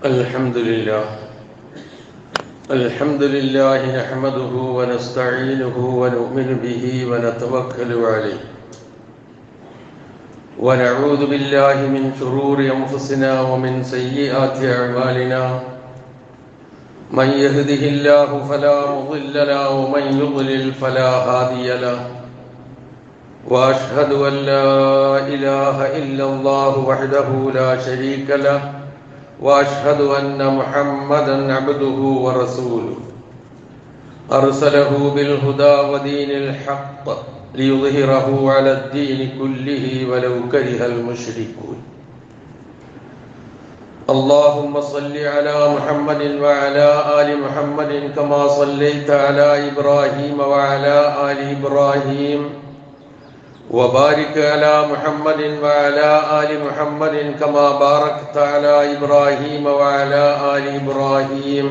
الحمد لله نحمده ونستعينه ونؤمن به ونتوكل عليه ونعوذ بالله من شرور أنفسنا ومن سيئات أعمالنا من يهده الله فلا مضل له ومن يضلل فلا هادي له وأشهد أن لا إله إلا الله وحده لا شريك له وأشهد أن محمدًا عبده ورسوله أرسله بالهدى ودين الحق ليظهره على الدين كله ولو كره المشركون اللهم صل على محمد وعلى آل محمد كما صليت على إبراهيم وعلى آل إبراهيم وبارك على محمد وعلى آل محمد كما باركت على إبراهيم وعلى آل إبراهيم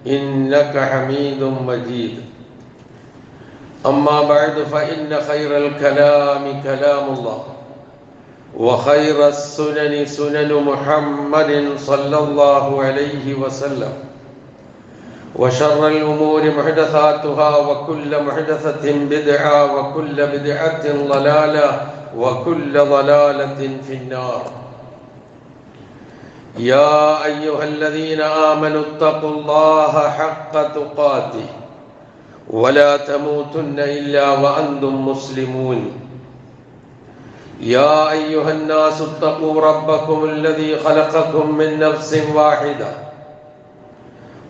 إنك حميد مجيد أما بعد فإن خير الكلام كلام الله وخير السنن سنن محمد صلى الله عليه وسلم وشر الأمور محدثاتها وكل محدثة بدعة وكل بدعة ضلالة وكل ضلالة في النار يا أيها الذين آمنوا اتقوا الله حق تقاته ولا تموتن إلا وأنتم مسلمون يا أيها الناس اتقوا ربكم الذي خلقكم من نفس واحدة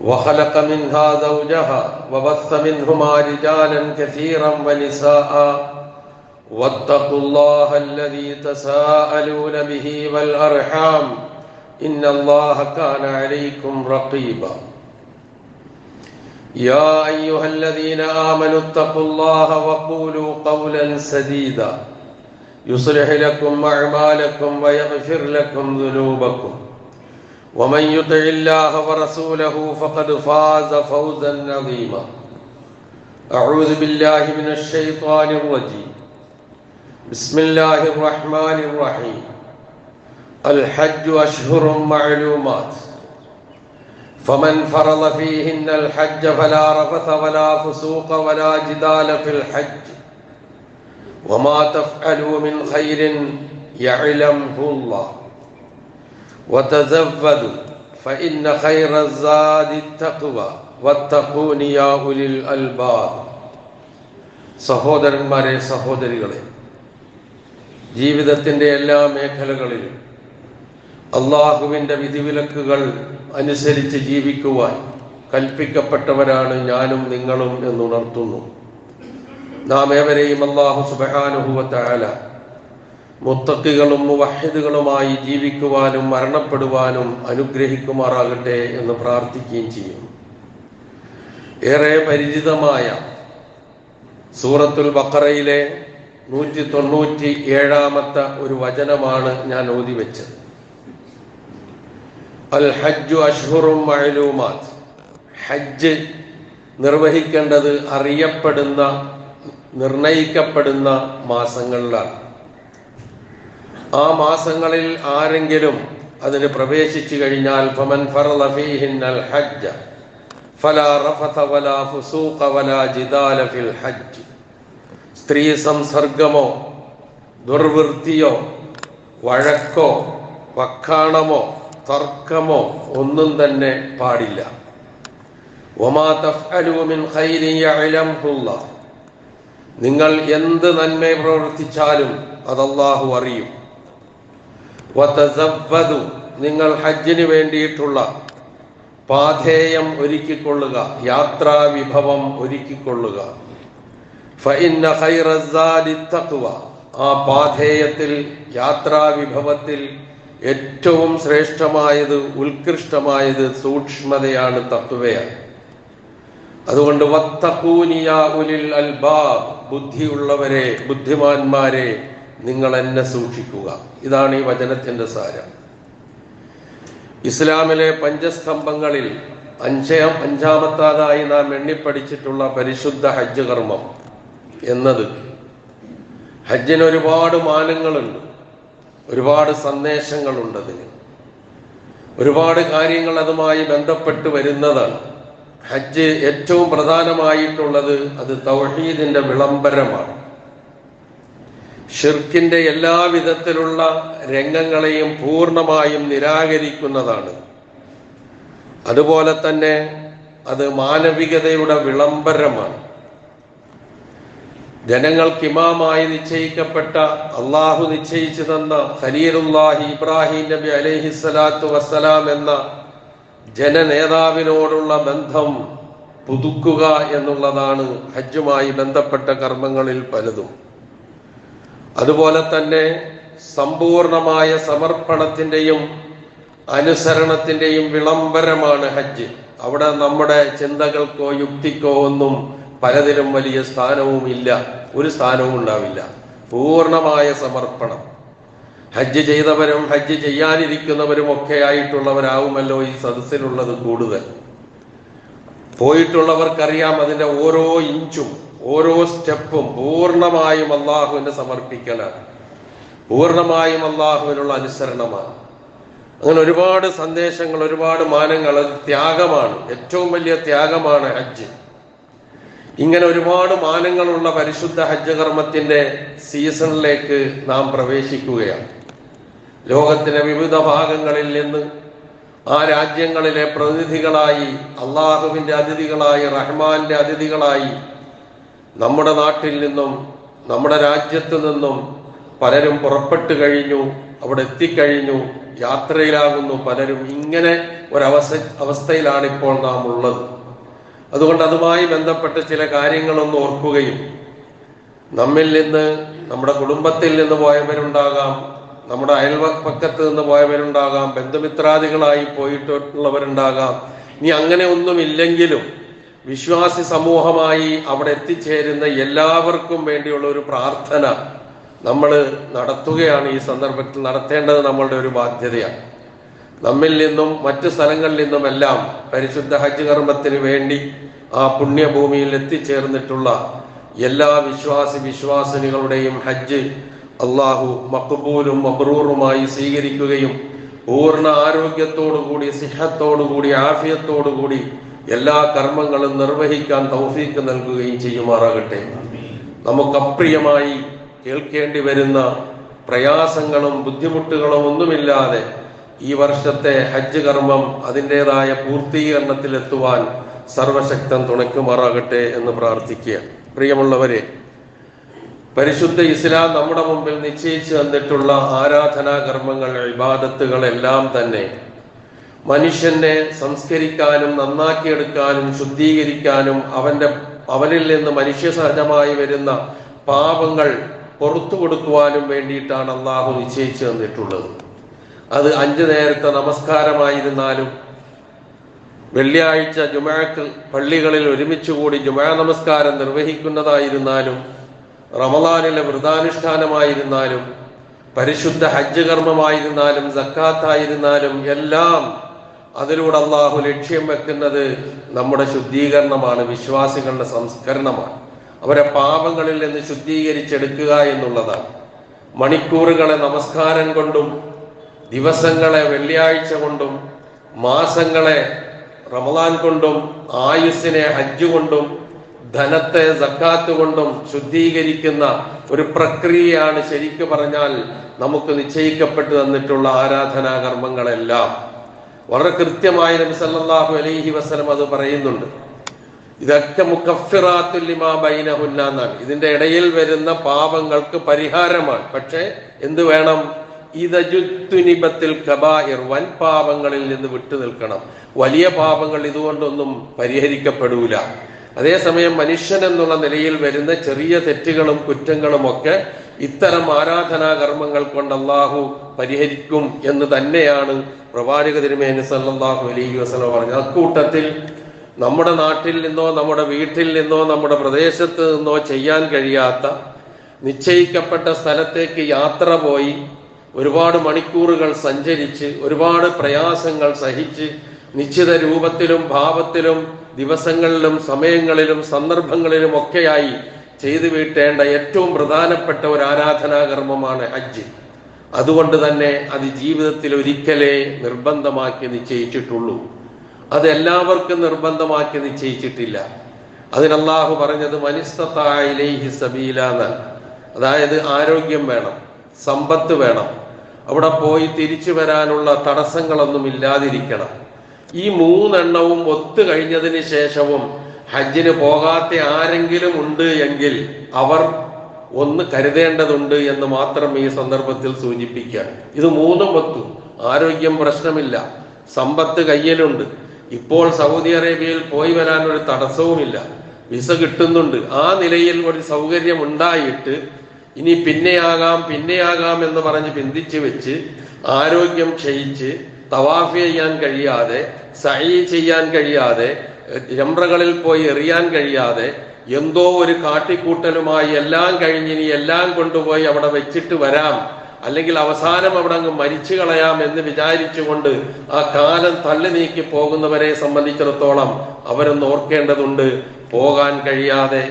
وخلق منها زوجها وبث منهما رجالا كثيرا ونساء واتقوا الله الذي تساءلون به والأرحام إن الله كان عليكم رقيبا يا أيها الذين آمنوا اتقوا الله وقولوا قولا سديدا يصلح لكم أعمالكم ويغفر لكم ذنوبكم ومن يطع الله ورسوله فقد فاز فوزا عظيما أعوذ بالله من الشيطان الرجيم بسم الله الرحمن الرحيم الحج أشهر معلومات فمن فرض فيهن الحج فلا رفث ولا فسوق ولا جدال في الحج وما تفعلوا من خير يعلمه الله وتزودوا فإن خير الزاد التقوى واتقون يا أولي الألباب സഹോദരന്മാരെ സഹോദരികളെ, ജീവിതത്തിൻ്റെ എല്ലാ മേഖലകളിലും അള്ളാഹുവിൻ്റെ വിധിവിലക്കുകൾ അനുസരിച്ച് ജീവിക്കുവാൻ കൽപ്പിക്കപ്പെട്ടവരാണ് ഞാനും നിങ്ങളും എന്നുണർത്തുന്നു. നാം ഏവരെയും അല്ലാഹു സുബ്ഹാനഹു വ തആല മുത്തഖികളും മുവഹ്ഹിദുകളുമായി ജീവിക്കുവാനും മരണപ്പെടുവാനും അനുഗ്രഹിക്കുമാറാകട്ടെ എന്ന് പ്രാർത്ഥിക്കുകയും ചെയ്യും. ഏറെ പരിചിതമായ സൂറത്തുൽ ബഖറയിലെ 197 ഒരു വചനമാണ് ഞാൻ ഓതി വെച്ചത്. അൽ ഹജ്ജു അഷ്ഹുറും മഅലൂമാത്ത്. ഹജ്ജ് നിർവഹിക്കേണ്ടത് അറിയപ്പെടുന്ന നിർണയിക്കപ്പെടുന്ന മാസങ്ങളിലാണ്. ആ മാസങ്ങളിൽ ആരെങ്കിലും അതിന് പ്രവേശിച്ചു കഴിഞ്ഞാൽ ഫമൻ ഫറള ഫീഹിന്നൽ ഹജ്ജ ഫലാ റഫത വലാ ഫുസൂഖ വലാ ജിദാല ഫിൽ ഹജ്ജ്. സ്ത്രീ സംസർഗമോ ദുർവൃത്തിയോ വഴക്കോ വക്കാണമോ തർക്കമോ ഒന്നും തന്നെ പാടില്ല. വമാ തഫ്അലു മിൻ ഖൈരിൻ യഅലമുല്ലാഹ്. നിങ്ങൾ എന്ത് നന്മ പ്രവർത്തിച്ചാലും അത് അല്ലാഹു അറിയും. വതസവ്വദു. നിങ്ങൾ ഹജ്ജിന് വേണ്ടിയിട്ടുള്ള പാഥേയം ഒരുക്കിക്കൊള്ളുക, യാത്രാ വിഭവം ഒരുക്കിക്കൊള്ളുക. ഫഇന്ന ഖൈറസ്സാദി തഖ്വ. ആ പാഥേയത്തിൽ യാത്രാ വിഭവത്തിൽ ഏറ്റവും ശ്രേഷ്ഠമായത് ഉത്കൃഷ്ടമായത് സൂക്ഷ്മതയാണ്, തഖ്വയാണ്. അതുകൊണ്ട് വത്തഖൂനി യാ ഉലിൽ അൽബാബ്. ബുദ്ധിയുള്ളവരെ, ബുദ്ധിമാന്മാരെ, നിങ്ങൾ എന്നെ സൂക്ഷിക്കുക. ഇതാണ് ഈ വചനത്തിന്റെ സാരം. ഇസ്ലാമിലെ പഞ്ചസ്തംഭങ്ങളിൽ അഞ്ചാമത്തേതായി നാം എണ്ണിപ്പടിച്ചിട്ടുള്ള പരിശുദ്ധ ഹജ്ജ് കർമ്മം എന്നത്, ഹജ്ജിന് ഒരുപാട് മാനങ്ങളുണ്ട്, ഒരുപാട് സന്ദേശങ്ങളുണ്ട്. അതിന് ഒരുപാട് കാര്യങ്ങൾ അതുമായി ബന്ധപ്പെട്ട് വരുന്നതാണ്. ഹജ്ജ് ഏറ്റവും പ്രധാനമായിട്ടുള്ളത് അത് തൗഹീദിന്റെ വിളംബരമാണ്. ഷിർക്കിന്റെ എല്ലാ വിധത്തിലുള്ള രംഗങ്ങളെയും പൂർണ്ണമായും നിരാകരിക്കുന്നതാണ്. അതുപോലെ തന്നെ അത് മാനവികതയുടെ വിളംബരമാണ്. ജനങ്ങൾക്ക് ഇമാമായി നിശ്ചയിക്കപ്പെട്ട, അള്ളാഹു നിശ്ചയിച്ചു തന്ന ഖലീലുല്ലാഹി ഇബ്രാഹിം നബി അലൈഹിസ്സലാത്തു വസ്സലാം എന്ന ജനനേതാവിനോടുള്ള ബന്ധം പുതുക്കുക എന്നുള്ളതാണ് ഹജ്ജുമായി ബന്ധപ്പെട്ട കർമ്മങ്ങളിൽ പലതും. അതുപോലെ തന്നെ സമ്പൂർണമായ സമർപ്പണത്തിന്റെയും അനുസരണത്തിന്റെയും വിളംബരമാണ് ഹജ്ജ്. അവിടെ നമ്മുടെ ചിന്തകൾക്കോ യുക്തിക്കോ ഒന്നും പലതിലും വലിയ സ്ഥാനവും ഇല്ല, ഒരു സ്ഥാനവും ഉണ്ടാവില്ല. പൂർണമായ സമർപ്പണം. ഹജ്ജ് ചെയ്തവരും ഹജ്ജ് ചെയ്യാനിരിക്കുന്നവരും ഒക്കെ ആയിട്ടുള്ളവരാവുമല്ലോ ഈ സദസ്സിലുള്ളത് കൂടുതൽ. പോയിട്ടുള്ളവർക്കറിയാം അതിന്റെ ഓരോ ഇഞ്ചും ഓരോ സ്റ്റെപ്പും പൂർണ്ണമായും അള്ളാഹുവിന് സമർപ്പിക്കലാണ്, പൂർണ്ണമായും അള്ളാഹുവിനുള്ള അനുസരണമാണ്. അങ്ങനെ ഒരുപാട് സന്ദേശങ്ങൾ, ഒരുപാട് മാനങ്ങൾ. അത് ത്യാഗമാണ്, ഏറ്റവും വലിയ ത്യാഗമാണ് ഹജ്ജ്. ഇങ്ങനെ ഒരുപാട് മാനങ്ങളുള്ള പരിശുദ്ധ ഹജ്ജ് കർമ്മത്തിന്റെ സീസണിലേക്ക് നാം പ്രവേശിക്കുകയാണ്. ലോകത്തിന്റെ വിവിധ ഭാഗങ്ങളിൽ നിന്ന് ആ രാജ്യങ്ങളിലെ പ്രതിനിധികളായി, അള്ളാഹുവിന്റെ അതിഥികളായി, റഹ്മാന്റെ അതിഥികളായി നമ്മുടെ നാട്ടിൽ നിന്നും നമ്മുടെ രാജ്യത്തു നിന്നും പലരും പുറപ്പെട്ടു കഴിഞ്ഞു, അവിടെ എത്തിക്കഴിഞ്ഞു, യാത്രയിലാകുന്നു പലരും. ഇങ്ങനെ ഒരവസ്ഥയിലാണ് ഇപ്പോൾ നാം ഉള്ളത്. അതുകൊണ്ട് അതുമായി ബന്ധപ്പെട്ട് ചില കാര്യങ്ങളൊന്ന് ഓർക്കുകയും, നമ്മിൽ നിന്ന്, നമ്മുടെ കുടുംബത്തിൽ നിന്ന് പോയവരുണ്ടാകാം, നമ്മുടെ അയൽപക്കത്ത് നിന്ന് പോയവരുണ്ടാകാം, ബന്ധുമിത്രാദികളായി പോയിട്ടുള്ളവരുണ്ടാകാം. ഇനി അങ്ങനെ ഒന്നുമില്ലെങ്കിലും വിശ്വാസി സമൂഹമായി അവിടെ എത്തിച്ചേരുന്ന എല്ലാവർക്കും വേണ്ടിയുള്ള ഒരു പ്രാർത്ഥന നമ്മൾ നടത്തുകയാണ്. ഈ സന്ദർഭത്തിൽ നടത്തേണ്ടത് നമ്മളുടെ ഒരു ബാധ്യതയാണ്. നമ്മിൽ നിന്നും മറ്റു സ്ഥലങ്ങളിൽ നിന്നുമെല്ലാം പരിശുദ്ധ ഹജ്ജ് കർമ്മത്തിന് വേണ്ടി ആ പുണ്യഭൂമിയിൽ എത്തിച്ചേർന്നിട്ടുള്ള എല്ലാ വിശ്വാസിനികളുടെയും ഹജ്ജ് അള്ളാഹു മഖ്ബൂലും മബ്റൂറുമായി സ്വീകരിക്കുകയും പൂർണ്ണ ആരോഗ്യത്തോടുകൂടി, സിഹത്തോടുകൂടി, ആഫിയത്തോടുകൂടി എല്ലാ കർമ്മങ്ങളും നിർവഹിക്കാൻ തൗഫീക്ക് നൽകുകയും ചെയ്യുമാറാകട്ടെ. നമുക്കപ്രിയമായി കേൾക്കേണ്ടി വരുന്ന പ്രയാസങ്ങളും ബുദ്ധിമുട്ടുകളും ഒന്നുമില്ലാതെ ഈ വർഷത്തെ ഹജ്ജ് കർമ്മം അതിൻ്റെതായ പൂർത്തീകരണത്തിലെത്തുവാൻ സർവശക്തൻ തുണയ്ക്കുമാറാകട്ടെ എന്ന് പ്രാർത്ഥിക്കുക. പ്രിയമുള്ളവരെ, പരിശുദ്ധ ഇസ്ലാം നമ്മുടെ മുമ്പിൽ നിശ്ചയിച്ചു തന്നിട്ടുള്ള ആരാധനാ കർമ്മങ്ങൾ, ഇബാദത്തുകളെല്ലാം തന്നെ മനുഷ്യനെ സംസ്കരിക്കാനും നന്നാക്കിയെടുക്കാനും ശുദ്ധീകരിക്കാനും അവനിൽ നിന്ന് മനുഷ്യ സഹജമായി വരുന്ന പാപങ്ങൾ പുറത്തു കൊടുക്കുവാനും വേണ്ടിയിട്ടാണ് അള്ളാഹു നിശ്ചയിച്ചു തന്നിട്ടുള്ളത്. അത് 5 നേരത്തെ നമസ്കാരമായിരുന്നാലും, വെള്ളിയാഴ്ച ജുമുഅക്ക് പള്ളികളിൽ ഒരുമിച്ചുകൂടി ജുമുഅ നമസ്കാരം നിർവഹിക്കുന്നതായിരുന്നാലും, റമളാനിലെ വ്രതാനുഷ്ഠാനമായിരുന്നാലും, പരിശുദ്ധ ഹജ്ജ് കർമ്മമായിരുന്നാലും, സക്കാത്തായിരുന്നാലും എല്ലാം അതിലൂടെ അള്ളാഹു ലക്ഷ്യം വെക്കുന്നത് നമ്മുടെ ശുദ്ധീകരണമാണ്, വിശ്വാസികളുടെ സംസ്കരണമാണ്. അവരെ പാപങ്ങളിൽ നിന്ന് ശുദ്ധീകരിച്ചെടുക്കുക എന്നുള്ളതാണ്. മണിക്കൂറുകളെ നമസ്കാരം കൊണ്ടും, ദിവസങ്ങളെ വെള്ളിയാഴ്ച കൊണ്ടും, മാസങ്ങളെ റമളാൻ കൊണ്ടും, ആയുസ്സിനെ ഹജ്ജ് കൊണ്ടും, ധനത്തെ സക്കാത്ത് കൊണ്ടും ശുദ്ധീകരിക്കുന്ന ഒരു പ്രക്രിയയാണ് ശരിക്കു പറഞ്ഞാൽ നമുക്ക് നിശ്ചയിക്കപ്പെട്ടു തന്നിട്ടുള്ള ആരാധനാ കർമ്മങ്ങളെല്ലാം. വളരെ കൃത്യമായി നബി സല്ലല്ലാഹു അലൈഹി വസല്ലം അത് പറയുന്നുണ്ട്. ഇതൊക്കെ മുകഫിറാത്തുൽ ലിമാ ബൈനഹുന്ന എന്നാണ്. ഇതിന്റെ ഇടയിൽ വരുന്ന പാപങ്ങൾക്ക് പരിഹാരമാണ്. പക്ഷെ എന്ത് വേണം? ഇദജുത്തുനിബത്തിൽ കബായിർ, വൻ പാപങ്ങളിൽ നിന്ന് വിട്ടു നിൽക്കണം. വലിയ പാപങ്ങൾ ഇതുകൊണ്ടൊന്നും പരിഹരിക്കപ്പെടൂല. അതേസമയം മനുഷ്യൻ എന്നുള്ള നിലയിൽ വരുന്ന ചെറിയ തെറ്റുകളും കുറ്റങ്ങളും ഒക്കെ ഇത്തരം ആരാധനാ കർമ്മങ്ങൾ കൊണ്ട് അള്ളാഹു പരിഹരിക്കും എന്ന് തന്നെയാണ് പ്രവാചക തിരുമേനി സല്ലല്ലാഹു അലൈഹി വസല്ലം പറഞ്ഞത്. അക്കൂട്ടത്തിൽ നമ്മുടെ നാട്ടിൽ നിന്നോ നമ്മുടെ വീട്ടിൽ നിന്നോ നമ്മുടെ പ്രദേശത്ത് നിന്നോ ചെയ്യാൻ കഴിയാത്ത, നിശ്ചയിക്കപ്പെട്ട സ്ഥലത്തേക്ക് യാത്ര പോയി ഒരുപാട് മണിക്കൂറുകൾ സഞ്ചരിച്ച് ഒരുപാട് പ്രയാസങ്ങൾ സഹിച്ച് നിശ്ചിത രൂപത്തിലും ഭാവത്തിലും ദിവസങ്ങളിലും സമയങ്ങളിലും സന്ദർഭങ്ങളിലും ഒക്കെയായി ചെയ്തു വീട്ടേണ്ട ഏറ്റവും പ്രധാനപ്പെട്ട ഒരു ആരാധനാകർമ്മമാണ് ഹജ്ജ്. അതുകൊണ്ട് തന്നെ അത് ജീവിതത്തിൽ ഒരിക്കലേ നിർബന്ധമാക്കി നിശ്ചയിച്ചിട്ടുള്ളൂ. അത് എല്ലാവർക്കും നിർബന്ധമാക്കി നിശ്ചയിച്ചിട്ടില്ല. അതിന് അല്ലാഹു പറഞ്ഞത് മനിസ്തതാഅ ഇലൈഹി സബീല എന്നാണ്. അതായത് ആരോഗ്യം വേണം, സമ്പത്ത് വേണം, അവിടെ പോയി തിരിച്ചു വരാനുള്ള തടസ്സങ്ങളൊന്നും ഇല്ലാതിരിക്കണം. ഈ മൂന്നെണ്ണവും ഒത്തു കഴിഞ്ഞതിന് ശേഷവും ഹജ്ജിന് പോകാത്ത ആരെങ്കിലും ഉണ്ട് എങ്കിൽ അവർ ഒന്ന് കരുതേണ്ടതുണ്ട് എന്ന് മാത്രം ഈ സന്ദർഭത്തിൽ സൂചിപ്പിക്കാൻ. ഇത് മൂന്നും ഒത്തു. ആരോഗ്യം പ്രശ്നമില്ല, സമ്പത്ത് കയ്യിലുണ്ട്, ഇപ്പോൾ സൗദി അറേബ്യയിൽ പോയി വരാൻ ഒരു തടസ്സവുമില്ല, വിസ കിട്ടുന്നുണ്ട്. ആ നിലയിൽ ഒരു സൗകര്യം ഉണ്ടായിട്ട് ഇനി പിന്നെയാകാം എന്ന് പറഞ്ഞ് പിന്തിച്ചു വെച്ച് ആരോഗ്യം ക്ഷയിച്ച് തവാഫ് ചെയ്യാൻ കഴിയാതെ, സഈ ചെയ്യാൻ കഴിയാതെ, ജംറകളിൽ പോയി എറിയാൻ കഴിയാതെ, എന്തോ ഒരു കാട്ടിക്കൂട്ടലുമായി എല്ലാം കഴിഞ്ഞിനി എല്ലാം കൊണ്ടുപോയി അവിടെ വെച്ചിട്ട് വരാം, അല്ലെങ്കിൽ അവസാനം അവിടെ അങ്ങ് മരിച്ചു കളയാം എന്ന് വിചാരിച്ചുകൊണ്ട് ആ കാലം തള്ളി നീക്കി പോകുന്നവരെ സംബന്ധിച്ചിടത്തോളം അവരൊന്ന് ഓർക്കേണ്ടതുണ്ട്. പോകാൻ കഴിയാതെ,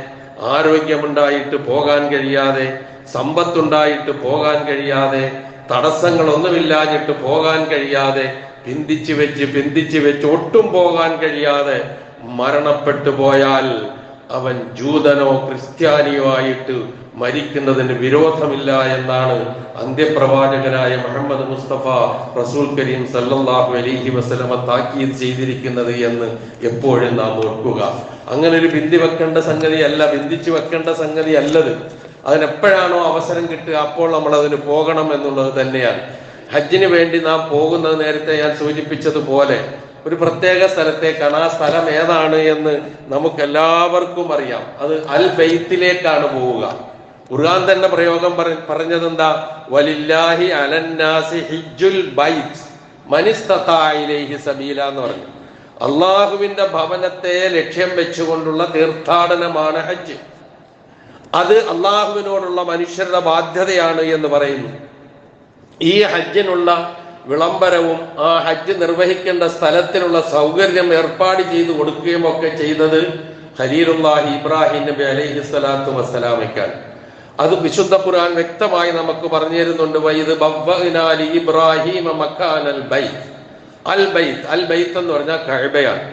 ആരോഗ്യമുണ്ടായിട്ട് പോകാൻ കഴിയാതെ, സമ്പത്തുണ്ടായിട്ട് പോകാൻ കഴിയാതെ, തടസ്സങ്ങളൊന്നുമില്ലാഞ്ഞിട്ട് പോകാൻ കഴിയാതെ, പിന്തിച്ചു വെച്ച് ഒട്ടും പോകാൻ കഴിയാതെ മരണപ്പെട്ടു പോയാൽ അവൻ ജൂതനോ ക്രിസ്ത്യാനിയോ ആയിട്ട് മരിക്കുന്നതിന് വിരോധമില്ല എന്നാണ് അന്ത്യപ്രവാചകനായ മുഹമ്മദ് മുസ്തഫ റസൂൽ കരീം സല്ലല്ലാഹു അലൈഹി വസല്ലമ താക്കീത് ചെയ്തിരിക്കുന്നത് എന്ന് എപ്പോഴും നാം ഓർക്കുക. അങ്ങനെ ഒരു ബിന്ദി വെക്കേണ്ട സംഗതി അല്ലത്. അതിനെപ്പോഴാണോ അവസരം കിട്ടുക അപ്പോൾ നമ്മൾ അതിന് പോകണം എന്നുള്ളത് തന്നെയാണ്. ഹജ്ജിന് വേണ്ടി നാം പോകുന്നത് നേരത്തെ ഞാൻ സൂചിപ്പിച്ചതുപോലെ ഒരു പ്രത്യേക സ്ഥലത്തേക്കാണ്. ആ സ്ഥലം ഏതാണ് എന്ന് നമുക്കെല്ലാവർക്കും അറിയാം. അത് അൽ ബൈത്തിലേക്കാണ് പോവുക. ഖുർആൻ തന്നെ പ്രയോഗം പറഞ്ഞത് എന്താ? വലില്ലാഹി അലന്നാസി ഹിജ്ജുൽ ബൈത്ത് മനിസ്തതാഅ ഇലൈഹി സബീല എന്ന് പറഞ്ഞു. അള്ളാഹുവിന്റെ ഭവനത്തെ ലക്ഷ്യം വെച്ചുകൊണ്ടുള്ള തീർത്ഥാടനമാണ് ഹജ്ജ്. അത് അള്ളാഹുവിനോടുള്ള മനുഷ്യരുടെ ബാധ്യതയാണ് എന്ന് പറയുന്നു. ഈ ഹജ്ജിനുള്ള വിളംബരവും ആ ഹജ്ജ് നിർവഹിക്കേണ്ട സ്ഥലത്തിനുള്ള സൗകര്യം ഏർപ്പാട് ചെയ്തു കൊടുക്കുകയും ഒക്കെ ചെയ്തത് ഖലീലുല്ലാഹി ഇബ്രാഹിം നബി അലൈഹി സ്വലാത്തു വസ്സലാമയ്ക്കാണ്. അത് വിശുദ്ധ ഖുർആൻ വ്യക്തമായി നമുക്ക് പറഞ്ഞു തരുന്നുണ്ട്. വൈദ് ബവ്വഅനാ ലി ഇബ്രാഹീമ മക്കാനൽ ബൈത്ത്. അൽ ബൈത്ത് എന്ന് പറഞ്ഞാൽ കഅബയാണ്.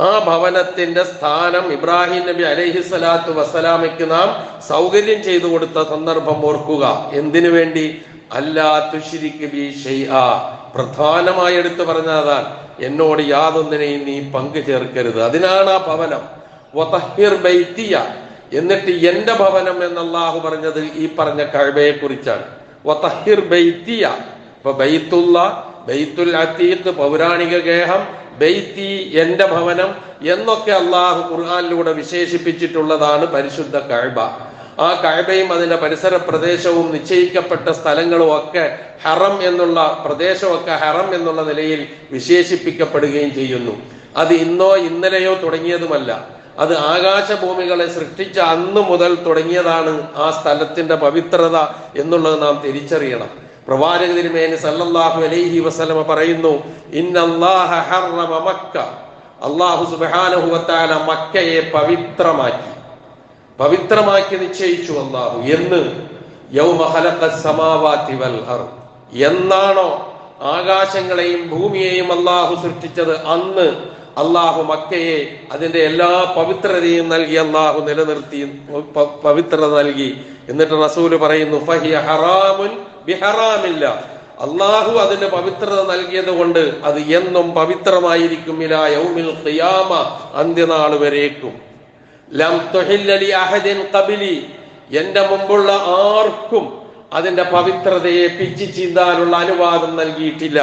ആ ഭവനത്തിന്റെ സ്ഥാനം ഇബ്രാഹിം നബി അലൈഹി സ്വലാത്തു വസ്സലാമയ്ക്ക് നാം സൗകര്യം ചെയ്തു കൊടുത്ത സന്ദർഭം ഓർക്കുക. എന്തിനു വേണ്ടി? അല്ലാ തുശ്രിക് ബി ഷൈആ. പ്രധാനമായി എടുത്തു പറഞ്ഞതാണ്, എന്നോട് യാതൊന്നിനെയും നീ പങ്കു ചേർക്കരുത്. അതിനാണ് ആ ഭവനം. വതഹിർ ബൈത്തിയ, എന്നിട്ട് എന്റെ ഭവനം എന്ന് അല്ലാഹു പറഞ്ഞത് ഈ പറഞ്ഞ കഅബയെ കുറിച്ചാണ്. വതഹിർ ബൈത്തിയ. ഇപ്പൊ ബൈത്തുൽ അതീഖ് പൗരാണിക ഗേഹം, ബൈത്തി എന്റെ ഭവനം എന്നൊക്കെ അല്ലാഹു ഖുർആനിലൂടെ വിശേഷിപ്പിച്ചിട്ടുള്ളതാണ് പരിശുദ്ധ കഅബ. ആ കഅബയും അതിന്റെ പരിസര പ്രദേശവും നിശ്ചയിക്കപ്പെട്ട സ്ഥലങ്ങളും ഒക്കെ ഹറം എന്നുള്ള പ്രദേശമൊക്കെ ഹറം എന്നുള്ള നിലയിൽ വിശേഷിപ്പിക്കപ്പെടുകയും ചെയ്യുന്നു. അത് ഇന്നോ ഇന്നലെയോ തുടങ്ങിയതുമല്ല. അത് ആകാശഭൂമികളെ സൃഷ്ടിച്ച അന്ന് മുതൽ തുടങ്ങിയതാണ് ആ സ്ഥലത്തിന്റെ പവിത്രത എന്നുള്ളത് നാം തിരിച്ചറിയണം. പ്രവാചക തിരുമേനി സല്ലല്ലാഹു അലൈഹി വസല്ലമ പറയുന്നു, ഇന്നല്ലാഹ ഹറമ മക്ക. അല്ലാഹു സുബ്ഹാനഹു വ തആല മക്കയെ പവിത്രമാക്കി നിശ്ചയിച്ചു അല്ലാഹു. എന്ന് യൗമ ഖലഖസ് സമാവാതി വൽ അർദ്. എന്നാണോ ആകാശങ്ങളെയും ഭൂമിയെയും അല്ലാഹു സൃഷ്ടിച്ചത് അന്ന് അല്ലാഹു മക്കയെ അതിന്റെ എല്ലാ പവിത്രതയും നൽകി അല്ലാഹു നിലനിർത്തി, പവിത്രത നൽകി. എന്നിട്ട് റസൂല് പറയുന്നു, ഫഹിയ ഹറാമുൻ ബിഹറാമില്ല. അല്ലാഹു അതിന്റെ പവിത്രത നൽകിയത് കൊണ്ട് അത് എന്നും പവിത്രമായിരിക്കും. ഇലാ യൗമിൽ ഖിയാമ, അന്ത്യനാൾ വരേക്കും. ലം തുഹില്ല ലി അഹദിൻ ഖബലി, എന്റെ മുമ്പുള്ള ആർക്കും അതിന്റെ പവിത്രതയെ പിച്ചി ചീന്താനുള്ള അനുവാദം നൽകിയിട്ടില്ല.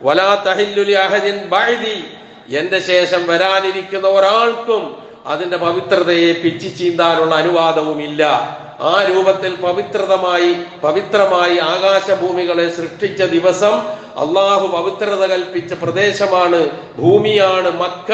വലാ തഹില്ലു ലി അഹദിൻ ബഅദി, എന്റെ ശേഷം വരാനിരിക്കുന്ന ഒരാൾക്കും അതിന്റെ പവിത്രതയെ പിച്ചി ചീന്താനുള്ള അനുവാദവും ഇല്ല. ആ രൂപത്തിൽ പവിത്രമായി ആകാശഭൂമികളെ സൃഷ്ടിച്ച ദിവസം അള്ളാഹു പവിത്രത കൽപ്പിച്ച പ്രദേശമാണ്, ഭൂമിയാണ് മക്ക.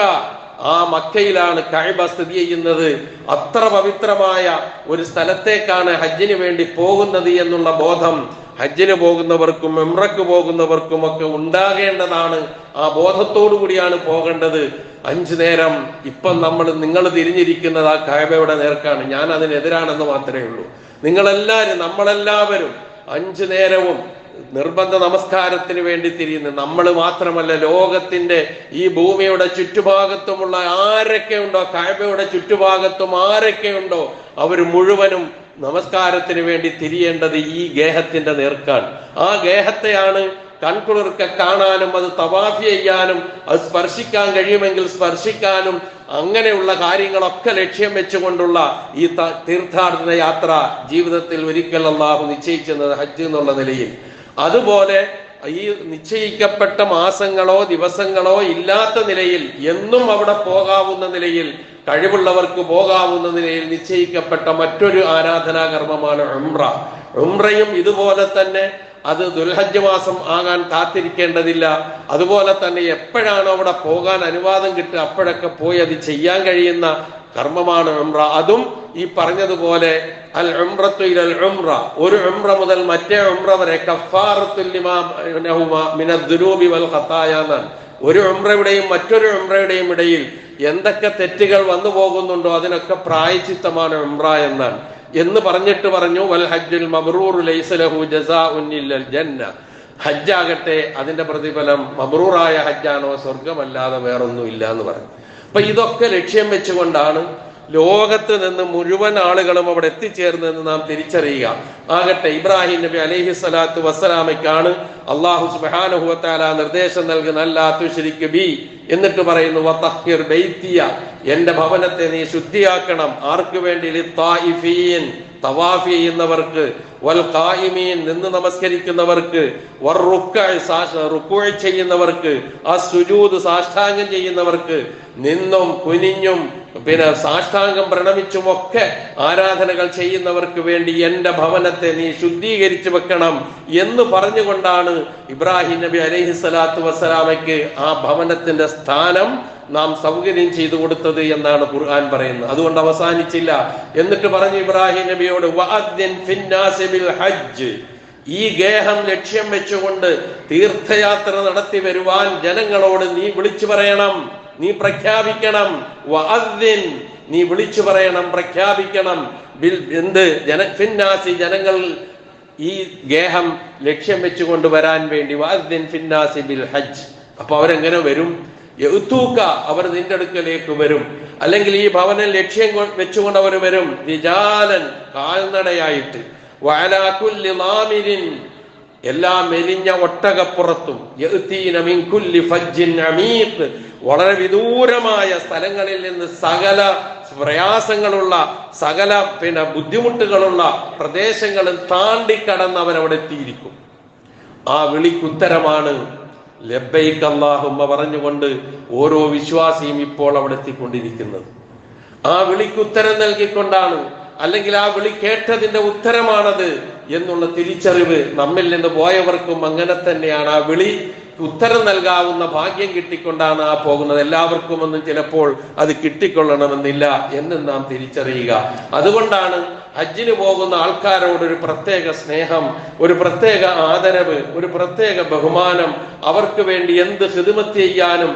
ആ മക്കയിലാണ് കഅബ സ്ഥിതി ചെയ്യുന്നത്. അത്ര പവിത്രമായ ഒരു സ്ഥലത്തേക്കാണ് ഹജ്ജിന് വേണ്ടി പോകുന്നത് എന്നുള്ള ബോധം ഹജ്ജിന് പോകുന്നവർക്കും ഉംറയ്ക്ക് പോകുന്നവർക്കും ഒക്കെ ഉണ്ടാകേണ്ടതാണ്. ആ ബോധത്തോടു കൂടിയാണ് പോകേണ്ടത്. 5 നേരം ഇപ്പം നിങ്ങൾ തിരിഞ്ഞിരിക്കുന്നത് ആ കഅബയുടെ നേർക്കാണ്. ഞാൻ അതിനെതിരാണെന്ന് മാത്രമേ ഉള്ളൂ. നമ്മളെല്ലാവരും 5 നേരവും നിർബന്ധ നമസ്കാരത്തിന് വേണ്ടി തിരിയുന്നത്. നമ്മൾ മാത്രമല്ല, ലോകത്തിന്റെ ഈ ഭൂമിയുടെ ചുറ്റുഭാഗത്തുമുള്ള ആരൊക്കെ ഉണ്ടോ, കഅബയുടെ ചുറ്റുഭാഗത്തും ആരൊക്കെ ഉണ്ടോ, അവർ മുഴുവനും നമസ്കാരത്തിന് വേണ്ടി തിരിയേണ്ടത് ഈ ഗേഹത്തിന്റെ നേർക്കാണ്. ആ ഗേഹത്തെയാണ് കൺകുളിർക്കെ കാണാനും അത് തവാഫ് ചെയ്യാനും അത് സ്പർശിക്കാൻ കഴിയുമെങ്കിൽ സ്പർശിക്കാനും അങ്ങനെയുള്ള കാര്യങ്ങളൊക്കെ ലക്ഷ്യം വെച്ചുകൊണ്ടുള്ള ഈ തീർത്ഥാടന യാത്ര ജീവിതത്തിൽ ഒരിക്കൽ അല്ലാഹു നിശ്ചയിച്ചത് ഹജ്ജ് എന്നുള്ള നിലയിൽ. അതുപോലെ ഈ നിശ്ചയിക്കപ്പെട്ട മാസങ്ങളോ ദിവസങ്ങളോ ഇല്ലാത്ത നിലയിൽ എന്നും അവിടെ പോകാവുന്ന നിലയിൽ, കഴിവുള്ളവർക്ക് പോകാവുന്ന നിലയിൽ നിശ്ചയിക്കപ്പെട്ട മറ്റൊരു ആരാധനാകർമ്മമാണ് ഉംറ. ഉംറയും ഇതുപോലെ തന്നെ അത് ദുൽഹജ്ജ് മാസം ആകാൻ കാത്തിരിക്കേണ്ടതില്ല. അതുപോലെ തന്നെ എപ്പോഴാണ് അവിടെ പോകാൻ അനുവാദം കിട്ടുക അപ്പോഴൊക്കെ പോയി അത് ചെയ്യാൻ കഴിയുന്ന കർമ്മമാണ് ഉംറ. അതും ഈ പറഞ്ഞതുപോലെ അൽ ഉംറത്തു ഇലൽ ഉംറ, ഒരു ഉംറ മുതൽ മറ്റേ ഉംറ വരെ കഫാറത്തുൽ ലിമാ മിനദ് ദുനൂബി വൽ ഖതായ എന്നാണ്. ഒരു ഉംറയുടെയും മറ്റൊരു ഉംറയുടെയും ഇടയിൽ എന്തൊക്കെ തെറ്റുകൾ വന്നു പോകുന്നുണ്ടോ അതിനൊക്കെ പ്രായശ്ചിത്തമാണ് ഉംറ എന്നാണ്. എന്ന് പറഞ്ഞിട്ട് പറഞ്ഞു വൽ ഹജ്ജുൽ മബ്റൂർ ലൈസ ലഹു ജസാഉൻ ഇല്ലൽ ജന്ന. ഹജ്ജാകട്ടെ അതിന്റെ പ്രതിഫലം മബ്റൂറായ ഹജ്ജാണോ, സ്വർഗമല്ലാതെ വേറൊന്നും ഇല്ല എന്ന് പറഞ്ഞു. അപ്പൊ ഇതൊക്കെ ലക്ഷ്യം വെച്ചുകൊണ്ടാണ് ലോകത്ത് നിന്ന് മുഴുവൻ ആളുകളും അവിടെ എത്തിച്ചേർന്നതെന്ന് നാം തിരിച്ചറിയുക. ആകട്ടെ ഇബ്രാഹിം നബി അലൈഹി സ്വലാത്തു വസ്സലാമയ്ക്കാണ് അല്ലാഹു സുബ്ഹാനഹു വ തആല നിർദ്ദേശം നൽകുന്ന അല്ലാ തുശ്രിക് ബി, എന്നിട്ട് പറയുന്നു വതഹ്ഹിർ ബൈതിയ, എന്റെ ഭവനത്തെ നീ ശുദ്ധിയാക്കണം. ആർക്ക് വേണ്ടി? ലിത്തായിഫീൻ, തവാഫ് ചെയ്യുന്നവർക്ക്, വൽ ഖായിമീൻ, നിന്ന് നമസ്കരിക്കുന്നവർക്ക്, വർ റുക്അ, റുക്ഉ ചെയ്യുന്നവർക്ക്, അസ്സുജൂദ്, സാഷ്ടാംഗം ചെയ്യുന്നവർക്ക്, നിന്നും കുനിഞ്ഞും പിന്നെ സാഷ്ടാംഗം പ്രണമിച്ചുമൊക്കെ ആരാധനകൾ ചെയ്യുന്നവർക്ക് വേണ്ടി എന്റെ ഭവനത്തെ നീ ശുദ്ധീകരിച്ചു വെക്കണം എന്ന് പറഞ്ഞുകൊണ്ടാണ് ഇബ്രാഹിം നബി അലൈഹി സ്വലാത്തു വസ്സലാമയ്ക്ക് ആ ഭവനത്തിന്റെ സ്ഥാനം നാം സൗകര്യം ചെയ്തു കൊടുത്തത് എന്നാണ് ഖുർആൻ പറയുന്നത്. അതുകൊണ്ട് അവസാനിച്ചില്ല. എന്നിട്ട് പറഞ്ഞു ഇബ്രാഹിം നബിയോട് വഅദ്ദിൻ ഫിന്നാസി ബിൽ ഹജ്ജ്, ഈ ഗേഹം ലക്ഷ്യം വെച്ചുകൊണ്ട് തീർത്ഥയാത്ര നടത്തി വരുവാൻ ജനങ്ങളോട് നീ വിളിച്ചു പറയണം, നീ പ്രഖ്യാപിക്കണം. വഅദ്ദിൻ, നീ വിളിച്ചു പറയണം, പ്രഖ്യാപിക്കണം. ബിൽ എന്ത് ഫിന്നാസി, ജനങ്ങൾ ഈ ഗേഹം ലക്ഷ്യം വെച്ചുകൊണ്ട് വരാൻ വേണ്ടി. വഅദ്ദിൻ ഫിന്നാസി ബിൽ ഹജ്ജ്. അപ്പൊ അവരെങ്ങനെ വരും? യഅ്തൂക, അവർ നിന്റെ അടുക്കലേക്ക് വരും. അല്ലെങ്കിൽ ഈ ഭവനം ലക്ഷ്യം വെച്ചുകൊണ്ട് അവർ വരും. റിജാലൻ, കാൽനടയായിട്ട്. വഅലാ കുല്ലി ളാമിരിൻ, എല്ലാ മെലിഞ്ഞ ഒട്ടകപ്പുറത്തും. യഅ്തീന മിൻ കുല്ലി ഫജ്ജിൻ അമീഖ്, വളരെ വിദൂരമായ സ്ഥലങ്ങളിൽ നിന്ന് സകല പ്രയാസങ്ങളുള്ള സകല ബുദ്ധിമുട്ടുകളുള്ള പ്രദേശങ്ങളിൽ താണ്ടിക്കടന്ന് അവരവിടെ എത്തിയിരിക്കും. ആ വിളിക്കുത്തരമാണ് ലബ്ബൈക് അല്ലാഹുമ്മ പറഞ്ഞുകൊണ്ട് ഓരോ വിശ്വാസിയും ഇപ്പോൾ അവിടെ എത്തിക്കൊണ്ടിരിക്കുന്നത്. ആ വിളിക്കുത്തരം നൽകിക്കൊണ്ടാണ്, അല്ലെങ്കിൽ ആ വിളി കേട്ടതിന്റെ ഉത്തരമാണത് എന്നുള്ള തിരിച്ചറിവ് നമ്മിൽ നിന്ന് പോയവർക്കും അങ്ങനെ തന്നെയാണ്. ആ വിളി ഉത്തരം നൽകാവുന്ന ഭാഗ്യം കിട്ടിക്കൊണ്ടാണ് ആ പോകുന്നത്. എല്ലാവർക്കും ഒന്നും ചിലപ്പോൾ അത് കിട്ടിക്കൊള്ളണമെന്നില്ല എന്ന് നാം തിരിച്ചറിയുക. അതുകൊണ്ടാണ് ഹജ്ജിന് പോകുന്ന ആൾക്കാരോട് ഒരു പ്രത്യേക സ്നേഹം, ഒരു പ്രത്യേക ആദരവ്, ഒരു പ്രത്യേക ബഹുമാനം, അവർക്ക് വേണ്ടി എന്ത് ഖിദ്മത്ത് ചെയ്യാനും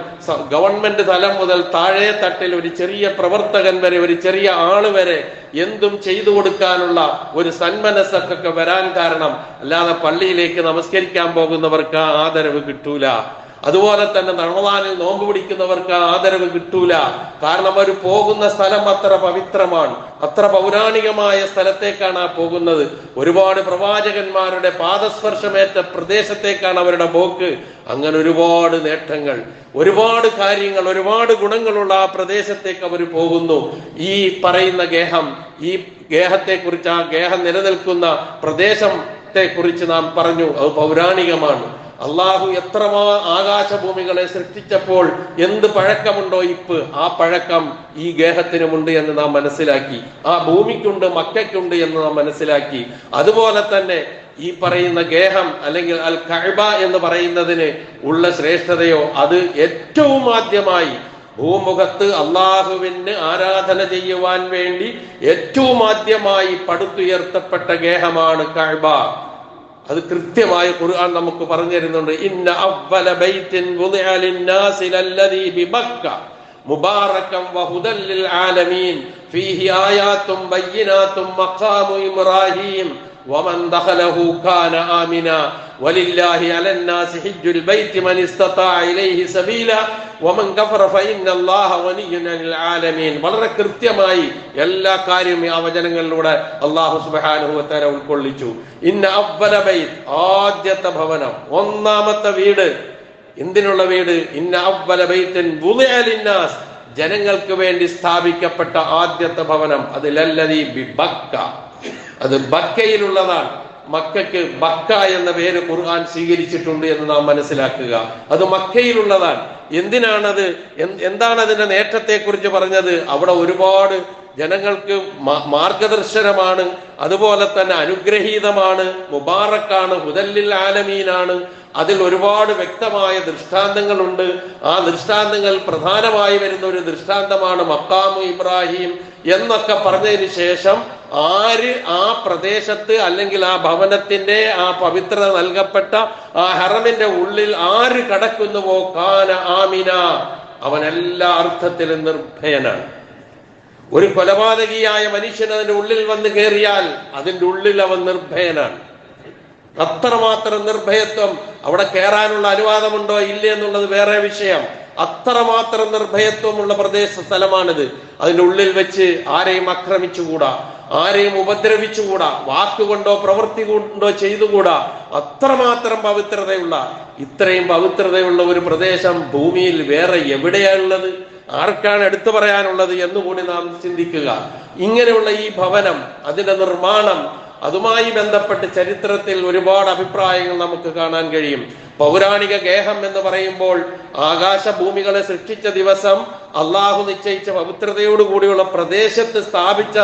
ഗവൺമെന്റ് തലം മുതൽ താഴെ തട്ടിൽ ഒരു ചെറിയ പ്രവർത്തകൻ വരെ, ഒരു ചെറിയ ആള് വരെ എന്തും ചെയ്തു കൊടുക്കാനുള്ള ഒരു സന്മനസ്സൊക്കെ വരാൻ കാരണം. അല്ലാതെ പള്ളിയിലേക്ക് നമസ്കരിക്കാൻ പോകുന്നവർക്ക് ആ ആദരവ് കിട്ടൂല. അതുപോലെ തന്നെ റമദാനിൽ നോമ്പ് പിടിക്കുന്നവർക്ക് ആ ആദരവ് കിട്ടൂല. കാരണം അവർ പോകുന്ന സ്ഥലം അത്ര പവിത്രമാണ്, അത്ര പൗരാണികമായ സ്ഥലത്തേക്കാണ് ആ പോകുന്നത്. ഒരുപാട് പ്രവാചകന്മാരുടെ പാദസ്പർശമേറ്റ പ്രദേശത്തേക്കാണ് അവരുടെ പോക്ക്. അങ്ങനെ ഒരുപാട് നേട്ടങ്ങൾ, ഒരുപാട് കാര്യങ്ങൾ, ഒരുപാട് ഗുണങ്ങളുള്ള ആ പ്രദേശത്തേക്ക് അവർ പോകുന്നു. ഈ പറയുന്ന ഗേഹം, ഈ ഗേഹത്തെ കുറിച്ച്, ആ ഗേഹം നിലനിൽക്കുന്ന പ്രദേശത്തെ കുറിച്ച് നാം പറഞ്ഞു, അത് പൗരാണികമാണ്. അള്ളാഹു എത്രമാ ആകാശഭൂമികളെ സൃഷ്ടിച്ചപ്പോൾ എന്ത് പഴക്കമുണ്ടോ ഇപ്പ്, ആ പഴക്കം ഈ ഗേഹത്തിനുമുണ്ട് എന്ന് നാം മനസ്സിലാക്കി. ആ ഭൂമിക്കുണ്ട്, മക്കയ്ക്കുണ്ട് എന്ന് നാം മനസ്സിലാക്കി. അതുപോലെ തന്നെ ഈ പറയുന്ന ഗേഹം അല്ലെങ്കിൽ അൽ കഅബ എന്ന് പറയുന്നതിന് ഉള്ള ശ്രേഷ്ഠതയോ, അത് ഏറ്റവും ആദ്യമായി ഭൂമുഖത്ത് അള്ളാഹുവിന് ആരാധന ചെയ്യുവാൻ വേണ്ടി ഏറ്റവും ആദ്യമായി പടുത്തുയർത്തപ്പെട്ട ഗേഹമാണ് കഅബ. അത് കൃത്യമായി ഖുർആൻ നമുക്ക് പറഞ്ഞു തരുന്നുണ്ട്. ഇന്ന അവ്വല ബൈത്തിൻ വുദിഅ ലിന്നാസി ലല്ലദീ ബിമക്ക മുബാറകം വഹുദൻ ലിൽ ആലമീൻ ഫീഹി ആയാതും ബയ്യിനാതും മഖാമു ഇബ്രാഹീം വമൻ ദഖലഹു കാന ആമിന. വലില്ലാഹി അലന്നാസി ഹിജ്ജുൽ ബൈത്തി മൻ ഇസ്തതാഅ ഇലൈഹി സബീല വമൻ കഫറ ഫഇന്നല്ലാഹ ഗനിയ്യുൻ അനിൽ ആലമീൻ. വളരെ കൃത്യമായി എല്ലാ കാര്യവും ആ വചനങ്ങളിലൂടെ അല്ലാഹു സുബ്ഹാനഹു വ തആല ഉൾക്കൊള്ളിച്ചു. ഇന്ന അവ്വല ബൈത്ത്, ആദ്യത്തെ ഭവനം, ഒന്നാമത്തെ വീട്. എന്തിനുള്ള വീട്? ഇന്ന അവ്വല ബൈത്തിൻ വുദിഅ ലിന്നാസ്, ജനങ്ങൾക്ക് വേണ്ടി സ്ഥാപിക്കപ്പെട്ട ആദ്യത്തെ ഭവനം. അത് ലല്ലദീ ബിബക്ക, അത് ബക്കയിലുള്ളതാണ്. മക്കയ്ക്ക് ബക്ക എന്ന പേര് ഖുർആൻ സ്വീകരിച്ചിട്ടുണ്ട് എന്ന് നാം മനസ്സിലാക്കുക. അത് മക്കയിലുള്ളതാണ്. എന്തിനാണത്? എന്താണ് അതിന്റെ നേട്ടത്തെ കുറിച്ച് പറഞ്ഞത്? അവിടെ ഒരുപാട് ജനങ്ങൾക്ക് മാർഗദർശനമാണ്, അതുപോലെ തന്നെ അനുഗ്രഹീതമാണ്, മുബാറക്കാണ്, ഹുദല്ലിൽ ആലമീനാണ്. അതിൽ ഒരുപാട് വ്യക്തമായ ദൃഷ്ടാന്തങ്ങളുണ്ട്. ആ ദൃഷ്ടാന്തങ്ങൾ പ്രധാനമായി വരുന്ന ഒരു ദൃഷ്ടാന്തമാണ് മഖാമു ഇബ്രാഹിം എന്നൊക്കെ പറഞ്ഞതിന് ശേഷം ആര് ആ പ്രദേശത്ത് അല്ലെങ്കിൽ ആ ഭവനത്തിന്റെ ആ പവിത്രത നൽകപ്പെട്ട ആ ഹറമിന്റെ ഉള്ളിൽ ആര് കടക്കുന്നുവോ കാന ആമിന, അവൻ എല്ലാ അർത്ഥത്തിലും നിർഭയനാണ്. ഒരു കൊലപാതകിയായ മനുഷ്യൻ അതിന്റെ ഉള്ളിൽ വന്ന് കയറിയാൽ അതിന്റെ ഉള്ളിൽ അവൻ നിർഭയനാണ്. അത്രമാത്രം നിർഭയത്വം. അവിടെ കയറാനുള്ള അനുവാദമുണ്ടോ ഇല്ലേ എന്നുള്ളത് വേറെ വിഷയം. അത്രമാത്രം നിർഭയത്വമുള്ള സ്ഥലമാണിത്. അതിന്റെ ഉള്ളിൽ വെച്ച് ആരെയും ആക്രമിച്ചുകൂടാ, ആരെയും ഉപദ്രവിച്ചുകൂടാ, വാക്കുകൊണ്ടോ പ്രവൃത്തി കൊണ്ടോ ചെയ്തുകൂടാ. അത്രമാത്രം പവിത്രതയുള്ള, ഇത്രയും പവിത്രതയുള്ള ഒരു പ്രദേശം ഭൂമിയിൽ വേറെ എവിടെയാണുള്ളത്? ആർക്കാണ് എടുത്തു പറയാനുള്ളത് എന്നുകൂടി നാം ചിന്തിക്കുക. ഇങ്ങനെയുള്ള ഈ ഭവനം, അതിന്റെ നിർമ്മാണം, അതുമായി ബന്ധപ്പെട്ട് ചരിത്രത്തിൽ ഒരുപാട് അഭിപ്രായങ്ങൾ നമുക്ക് കാണാൻ കഴിയും. പൗരാണിക ഗേഹം എന്ന് പറയുമ്പോൾ ആകാശഭൂമികളെ സൃഷ്ടിച്ച ദിവസം അള്ളാഹു നിശ്ചയിച്ച പവിത്രതയോടുകൂടിയുള്ള പ്രദേശത്ത് സ്ഥാപിച്ച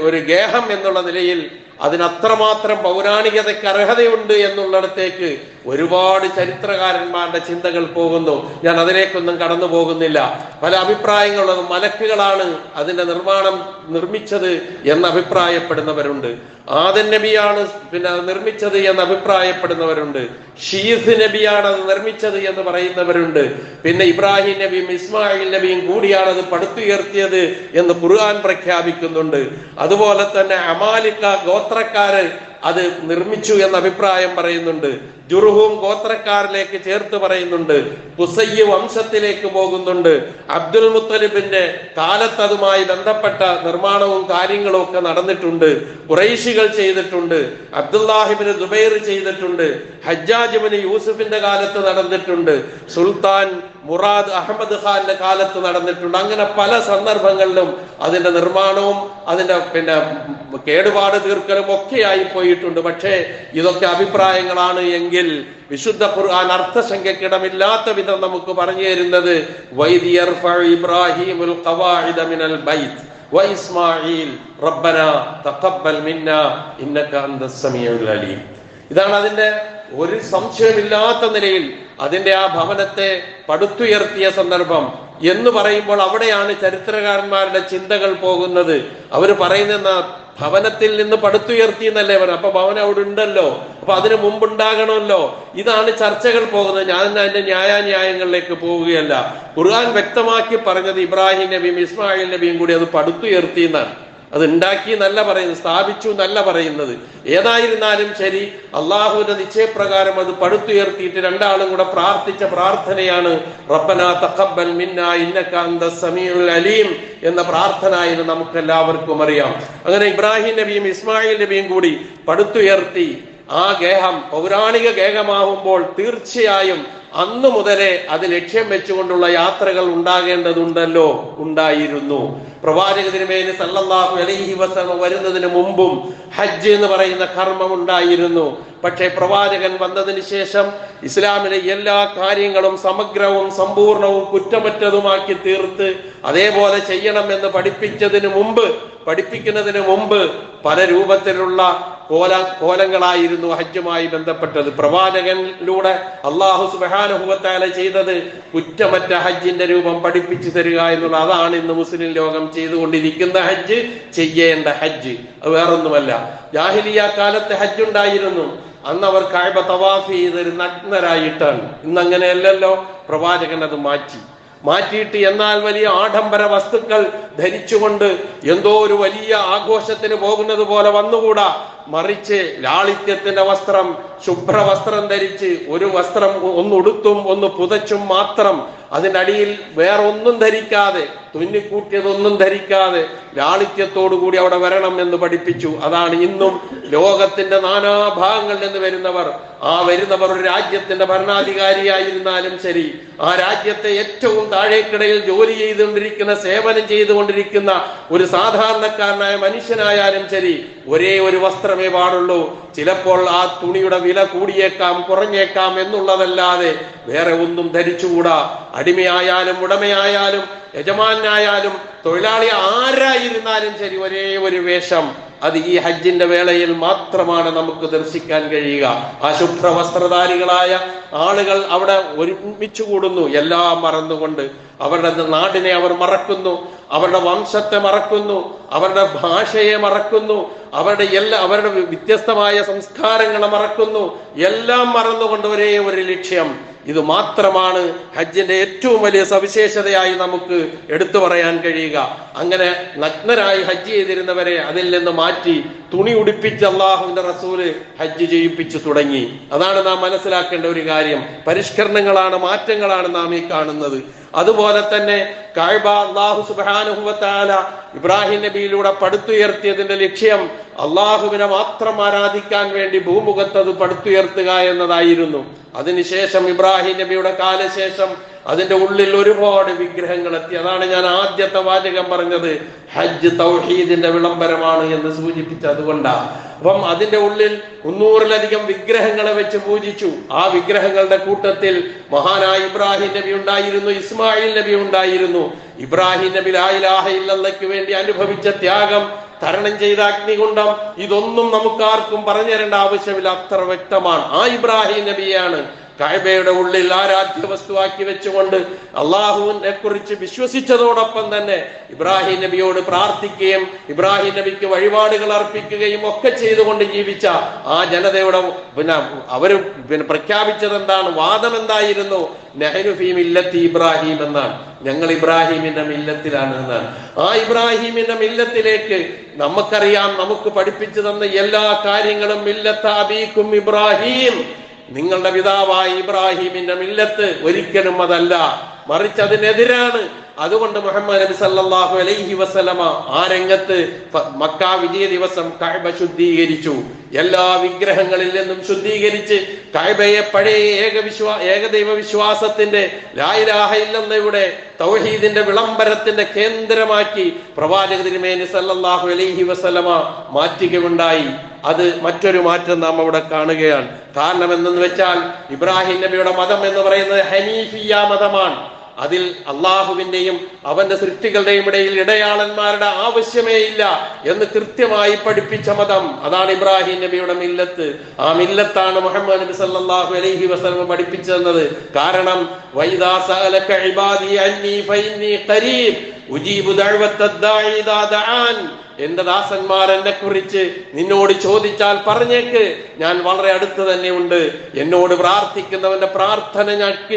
ഒരു ഗേഹം എന്നുള്ള നിലയിൽ അതിനത്രമാത്രം പൗരാണികതയ്ക്ക് അർഹതയുണ്ട് എന്നുള്ളിടത്തേക്ക് ഒരുപാട് ചരിത്രകാരന്മാരുടെ ചിന്തകൾ പോകുന്നു. ഞാൻ അതിലേക്കൊന്നും കടന്നു പോകുന്നില്ല. പല അഭിപ്രായങ്ങളുള്ളത് മലക്കുകളാണ് അതിന്റെ നിർമ്മിച്ചത് എന്ന് അഭിപ്രായപ്പെടുന്നവരുണ്ട്. ആദം നബിയാണ് നിർമ്മിച്ചത് എന്ന് അഭിപ്രായപ്പെടുന്നവരുണ്ട്. ഷീസ് നബിയാണ് അത് നിർമ്മിച്ചത് എന്ന് പറയുന്നവരുണ്ട്. പിന്നെ ഇബ്രാഹിം നബിയും ഇസ്മായിൽ നബിയും കൂടിയാണ് അത് പടുത്തുയർത്തിയത് എന്ന് ഖുർആൻ പ്രഖ്യാപിക്കുന്നുണ്ട്. അതുപോലെ തന്നെ അമാലിക്ക ഗോത്രക്കാര് അത് നിർമ്മിച്ചു എന്ന അഭിപ്രായം പറയുന്നുണ്ട്. ജുർഹൂം ഗോത്രക്കാരിലേക്ക് ചേർത്ത് പറയുന്നുണ്ട്. ഖുസയ്യ് വംശത്തിലേക്ക് പോകുന്നുണ്ട്. അബ്ദുൽ മുത്തലിബിന്റെ കാലത്ത് അതുമായി ബന്ധപ്പെട്ട നിർമ്മാണവും കാര്യങ്ങളും ഒക്കെ നടന്നിട്ടുണ്ട്. ഖുറൈശികൾ ചെയ്തിട്ടുണ്ട്. അബ്ദുല്ലാഹിബ്നു ദുബൈർ ചെയ്തിട്ടുണ്ട്. ഹജ്ജാജ് ഇബ്നു യൂസുഫിന്റെ കാലത്ത് നടന്നിട്ടുണ്ട്. സുൽത്താൻ മുറാദ് അഹമ്മദ് ഖാന്റെ കാലത്ത് നടന്നിട്ടുണ്ട്. അങ്ങനെ പല സന്ദർഭങ്ങളിലും അതിന്റെ നിർമ്മാണവും അതിന്റെ കേടുപാട് തീർക്കലും ഒക്കെയായി പോയിട്ടുണ്ട്. പക്ഷേ ഇതൊക്കെ അഭിപ്രായങ്ങളാണ് എങ്കിൽ വിശുദ്ധ ഖുർആൻ അർത്ഥശങ്കയ്ക്കിടമില്ലാത്ത വിധം നമുക്ക് പറഞ്ഞു തരുന്നത് വൈദ് യർഫഉ ഇബ്രാഹീമുൽ ഖവാഇദ മിനൽ ബൈത്ത് വഇസ്മാഈൽ റബ്ബനാ തഖബ്ബൽ മിന്നാ ഇന്നക അന്തസ് സമീഉൽ അലീം. ഇതാണ് അതിന്റെ ഒരു സംശയമില്ലാത്ത നിലയിൽ അതിന്റെ ആ ഭവനത്തെ പടുത്തുയർത്തിയ സന്ദർഭം എന്ന് പറയുമ്പോൾ അവിടെയാണ് ചരിത്രകാരന്മാരുടെ ചിന്തകൾ പോകുന്നത്. അവർ പറയുന്ന ഭവനത്തിൽ നിന്ന് പടുത്തുയർത്തി എന്നല്ലേ പറഞ്ഞു. അപ്പൊ ഭവനം അവിടെ ഉണ്ടല്ലോ, അപ്പൊ അതിനു മുമ്പുണ്ടാകണമല്ലോ. ഇതാണ് ചർച്ചകൾ പോകുന്നത്. ഞാൻ അതിന്റെ ന്യായാന്യായങ്ങളിലേക്ക് പോവുകയല്ല. ഖുർആൻ വ്യക്തമാക്കി പറഞ്ഞത് ഇബ്രാഹിം നബിയും ഇസ്മായിൽ നബിയും കൂടി അത് പടുത്തുയർത്തി എന്നാണ്. അത് ഉണ്ടാക്കി എന്നല്ല പറയുന്നത്, സ്ഥാപിച്ചു എന്നല്ല പറയുന്നത്. ഏതായിരുന്നാലും ശരി, അള്ളാഹുവിന്റെ നിശ്ചയപ്രകാരം അത് പടുത്തുയർത്തിയിട്ട് രണ്ടാളും കൂടെ പ്രാർത്ഥിച്ച പ്രാർത്ഥനയാണ് റബ്ബനാ തഖബ്ബൽ മിന്നാ ഇന്നക അന്തസ് സമീഉൽ അലീം എന്ന പ്രാർത്ഥന എന്ന് നമുക്ക് എല്ലാവർക്കും അറിയാം. അങ്ങനെ ഇബ്രാഹിം നബിയും ഇസ്മായിൽ നബിയും കൂടി പടുത്തുയർത്തി ആ ഗേഹം പൗരാണിക ഗേഹമാകുമ്പോൾ തീർച്ചയായും അന്നു മുതലേ അത് ലക്ഷ്യം വെച്ചുകൊണ്ടുള്ള യാത്രകൾ ഉണ്ടാകേണ്ടതുണ്ടല്ലോ, ഉണ്ടായിരുന്നു. പ്രവാചക തിരുമേനി സല്ലല്ലാഹു അലൈഹി വസല്ലം വരുന്നതിന് മുമ്പും ഹജ്ജ് എന്ന് പറയുന്ന കർമ്മം ഉണ്ടായിരുന്നു. പക്ഷേ പ്രവാചകൻ വന്നതിന് ശേഷം ഇസ്ലാമിലെ എല്ലാ കാര്യങ്ങളും സമഗ്രവും സമ്പൂർണവും കുറ്റമറ്റതുമാക്കി തീർത്ത് അതേപോലെ ചെയ്യണമെന്ന് പഠിപ്പിക്കുന്നതിന് മുമ്പ് പല രൂപത്തിലുള്ള കോലങ്ങളായിരുന്നു ഹജ്ജുമായി ബന്ധപ്പെട്ടത്. പ്രവാചകനിലൂടെ അല്ലാഹു സുബ്ഹാനഹു വ തആല ചെയ്തത് കുറ്റമറ്റ ഹജ്ജിന്റെ രൂപം പഠിപ്പിച്ചു തരിക എന്നുള്ള, അതാണ് ഇന്ന് മുസ്ലിം ലോകം ചെയ്തുകൊണ്ടിരിക്കുന്ന ഹജ്ജ്, ചെയ്യേണ്ട ഹജ്ജ്. അത് വേറൊന്നുമല്ല. ജാഹിലിയ കാലത്ത് ഹജ്ജ് ഉണ്ടായിരുന്നു. അന്ന് അവർ കഅബ തവാഫ് ചെയ്ത് നഗ്നരായിട്ടാണ്. ഇന്ന് അങ്ങനെയല്ലല്ലോ. പ്രവാചകൻ അത് മാറ്റി. മാറ്റിയിട്ട് എന്നാൽ വലിയ ആഡംബര വസ്തുക്കൾ ധരിച്ചുകൊണ്ട് എന്തോ ഒരു വലിയ ആഘോഷത്തിന് പോകുന്നത് പോലെ വന്നുകൂടാ. മറിച്ച് ലാളിത്യത്തിന്റെ വസ്ത്രം, ശുഭ്രവസ്ത്രം ധരിച്ച്, ഒരു വസ്ത്രം ഒന്നുടുത്തും ഒന്ന് പുതച്ചും മാത്രം, അതിനടിയിൽ വേറൊന്നും ധരിക്കാതെ, തുന്നിക്കൂട്ടിയതൊന്നും ധരിക്കാതെ ലാളിത്യത്തോടുകൂടി അവിടെ വരണം എന്ന് പഠിപ്പിച്ചു. അതാണ് ഇന്നും ലോകത്തിന്റെ നാനാഭാഗങ്ങളിൽ നിന്ന് വരുന്നവർ, ആ വരുന്നവർ ഒരു രാജ്യത്തിന്റെ ഭരണാധികാരിയായിരുന്നാലും ശരി, ആ രാജ്യത്തെ ഏറ്റവും താഴേക്കിടയിൽ ജോലി ചെയ്തുകൊണ്ടിരിക്കുന്ന, സേവനം ചെയ്തുകൊണ്ടിരിക്കുന്ന ഒരു സാധാരണക്കാരനായ മനുഷ്യനായാലും ശരി, ഒരേ ഒരു വസ്ത്രമേ പാടുള്ളൂ. ചിലപ്പോൾ ആ തുണിയുടെ വില കൂടിയേക്കാം, കുറഞ്ഞേക്കാം എന്നുള്ളതല്ലാതെ വേറെ ഒന്നും ധരിച്ചുകൂടാ. അടിമയായാലും ഉടമയായാലും യജമാനായാലും തൊഴിലാളി ആരായിരുന്നാലും ശരി, ഒരേ ഒരു വേഷം. അത് ഈ ഹജ്ജിന്റെ വേളയിൽ മാത്രമാണ് നമുക്ക് ദർശിക്കാൻ കഴിയുക. ആ ശുഭ്രവസ്ത്രധാരികളായ ആളുകൾ അവിടെ ഒരുമിച്ചു കൂടുന്നു, എല്ലാം മറന്നുകൊണ്ട്. അവരുടെ നാടിനെ അവർ മറക്കുന്നു, അവരുടെ വംശത്തെ മറക്കുന്നു, അവരുടെ ഭാഷയെ മറക്കുന്നു, അവരുടെ വ്യത്യസ്തമായ സംസ്കാരങ്ങളെ മറക്കുന്നു. എല്ലാം മറന്നുകൊണ്ട് ഒരേ ഒരു ലക്ഷ്യം. ഇത് മാത്രമാണ് ഹജ്ജിന്റെ ഏറ്റവും വലിയ സവിശേഷതയായി നമുക്ക് എടുത്തു പറയാൻ കഴിയുക. അങ്ങനെ നഗ്നരായി ഹജ്ജ് ചെയ്തിരുന്നവരെ അതിൽ നിന്ന് മാറ്റി തുണി ഉടുപ്പിച്ച് അള്ളാഹുവിന്റെ റസൂല് ഹജ്ജ് ചെയ്യിപ്പിച്ചു തുടങ്ങി. അതാണ് നാം മനസ്സിലാക്കേണ്ട ഒരു കാര്യം. പരിഷ്കരണങ്ങളാണ്, മാറ്റങ്ങളാണ് നാം ഈ കാണുന്നത്. അതുപോലെ തന്നെ കഅബ അല്ലാഹു സുബ്ഹാനഹു വ തആല ഇബ്രാഹിം നബിയിലൂടെ പടുത്തുയർത്തിയതിന്റെ ലക്ഷ്യം അള്ളാഹുവിനെ മാത്രം ആരാധിക്കാൻ വേണ്ടി ഭൂമുഖത്ത് അത് പടുത്തുയർത്തുക എന്നതായിരുന്നു. അതിനുശേഷം ഇബ്രാഹിം നബിയുടെ കാലശേഷം അതിന്റെ ഉള്ളിൽ ഒരുപാട് വിഗ്രഹങ്ങൾ എത്തി. അതാണ് ഞാൻ ആദ്യത്തെ വാചകം പറഞ്ഞത്, ഹജ്ജ് തൗഹീദിന്റെ വിളംബരമാണ് എന്ന് സൂചിപ്പിച്ചത് അതുകൊണ്ടാണ്. അപ്പം അതിന്റെ ഉള്ളിൽ 300-ലധികം വിഗ്രഹങ്ങളെ വെച്ച് പൂജിച്ചു. ആ വിഗ്രഹങ്ങളുടെ കൂട്ടത്തിൽ മഹാനായ ഇബ്രാഹിം നബി ഉണ്ടായിരുന്നു, ഇസ്മായിൽ നബി ഉണ്ടായിരുന്നു. ഇബ്രാഹിം നബി ലാ ഇലാഹ ഇല്ലല്ലാഹ്ക്ക് വേണ്ടി അനുഭവിച്ച ത്യാഗം, തരണം ചെയ്ത അഗ്നികുണ്ഡം, ഇതൊന്നും നമുക്കാർക്കും പറഞ്ഞു തരേണ്ട ആവശ്യമില്ല, അത്ര വ്യക്തമാണ്. ആ ഇബ്രാഹിം നബിയാണ് കഅബയുടെ ഉള്ളിൽ ആരാധ്യ വസ്തുവാക്കി വെച്ചുകൊണ്ട് അള്ളാഹുവിനെ കുറിച്ച് വിശ്വസിച്ചതോടൊപ്പം തന്നെ ഇബ്രാഹിം നബിയോട് പ്രാർത്ഥിക്കുകയും ഇബ്രാഹിം നബിക്ക് വഴിപാടുകൾ അർപ്പിക്കുകയും ഒക്കെ ചെയ്തുകൊണ്ട് ജീവിച്ച ആ ജനതയുടെ അവര് പ്രഖ്യാപിച്ചത് എന്താണ്? വാദം എന്തായിരുന്നു? നഹ്നു ഫീ മില്ലത്തി ഇബ്രാഹിം എന്നാണ്. ഞങ്ങൾ ഇബ്രാഹിമിന്റെ മില്ലത്തിലാണ് എന്നാണ്. ആ ഇബ്രാഹിമിന്റെ മില്ലത്തിലേക്ക് നമുക്കറിയാം, നമുക്ക് പഠിപ്പിച്ചു തന്ന എല്ലാ കാര്യങ്ങളും മില്ലത്ത അബീക്കും ഇബ്രാഹിം, നിങ്ങളുടെ പിതാവായ ഇബ്രാഹിമിന്റെ മില്ലത്ത് ഒരിക്കലും അതല്ല, മറിച്ച് അതിനെതിരാണ്. അതുകൊണ്ട് മുഹമ്മദ് നബി സല്ലല്ലാഹു അലൈഹി വസല്ലമ ആ രംഗത്ത് മക്ക വിജയ ദിവസം കഅബ ശുദ്ധീകരിച്ചു. എല്ലാ വിഗ്രഹങ്ങളിൽ നിന്നും ശുദ്ധീകരിച്ച് കഅബയെ പഴയ ഏകദൈവ വിശ്വാസത്തിന്റെ ലാ ഇലാഹ ഇല്ലല്ലാഹയുടെ തൗഹീദിന്റെ വിളംബരത്തിന്റെ കേന്ദ്രമാക്കി പ്രവാചക തിരുമേനി സല്ലല്ലാഹു അലൈഹി വസല്ലമ മാറ്റുകയുണ്ടായി. അത് മറ്റൊരു മാറ്റം നാം അവിടെ കാണുകയാണ്. കാരണം എന്തെന്ന് വെച്ചാൽ ഇബ്രാഹിം നബിയുടെ മതം എന്ന് പറയുന്നത് ഹനീഫിയ മതമാണ്. അതിൽ അള്ളാഹുവിന്റെയും അവന്റെ സൃഷ്ടികളുടെയും ഇടയിൽ ഇടയാളന്മാരുടെ ആവശ്യമേ ഇല്ല എന്ന് കൃത്യമായി പഠിപ്പിച്ച മതം. അതാണ് ഇബ്രാഹിം നബിയുടെ മില്ലത്ത്. ആ മില്ലത്താണ് മുഹമ്മദ് നബി സല്ലല്ലാഹു അലൈഹി വസല്ലം പഠിപ്പിച്ചു തന്നത്. കാരണം വൈദാ സഅലക ഇബാദി അന്നി ഫഇന്നി ഖരീബ് ഉജീബു ദഅവത്തദ് ദാഇ ഇദാ ദഅൻ, എന്റെ ദാസന്മാർ എന്നെ കുറിച്ച് നിന്നോട് ചോദിച്ചാൽ പറഞ്ഞേക്ക്, ഞാൻ വളരെ അടുത്ത് തന്നെ ഉണ്ട്, എന്നോട് പ്രാർത്ഥിക്കുന്നവന്റെ പ്രാർത്ഥന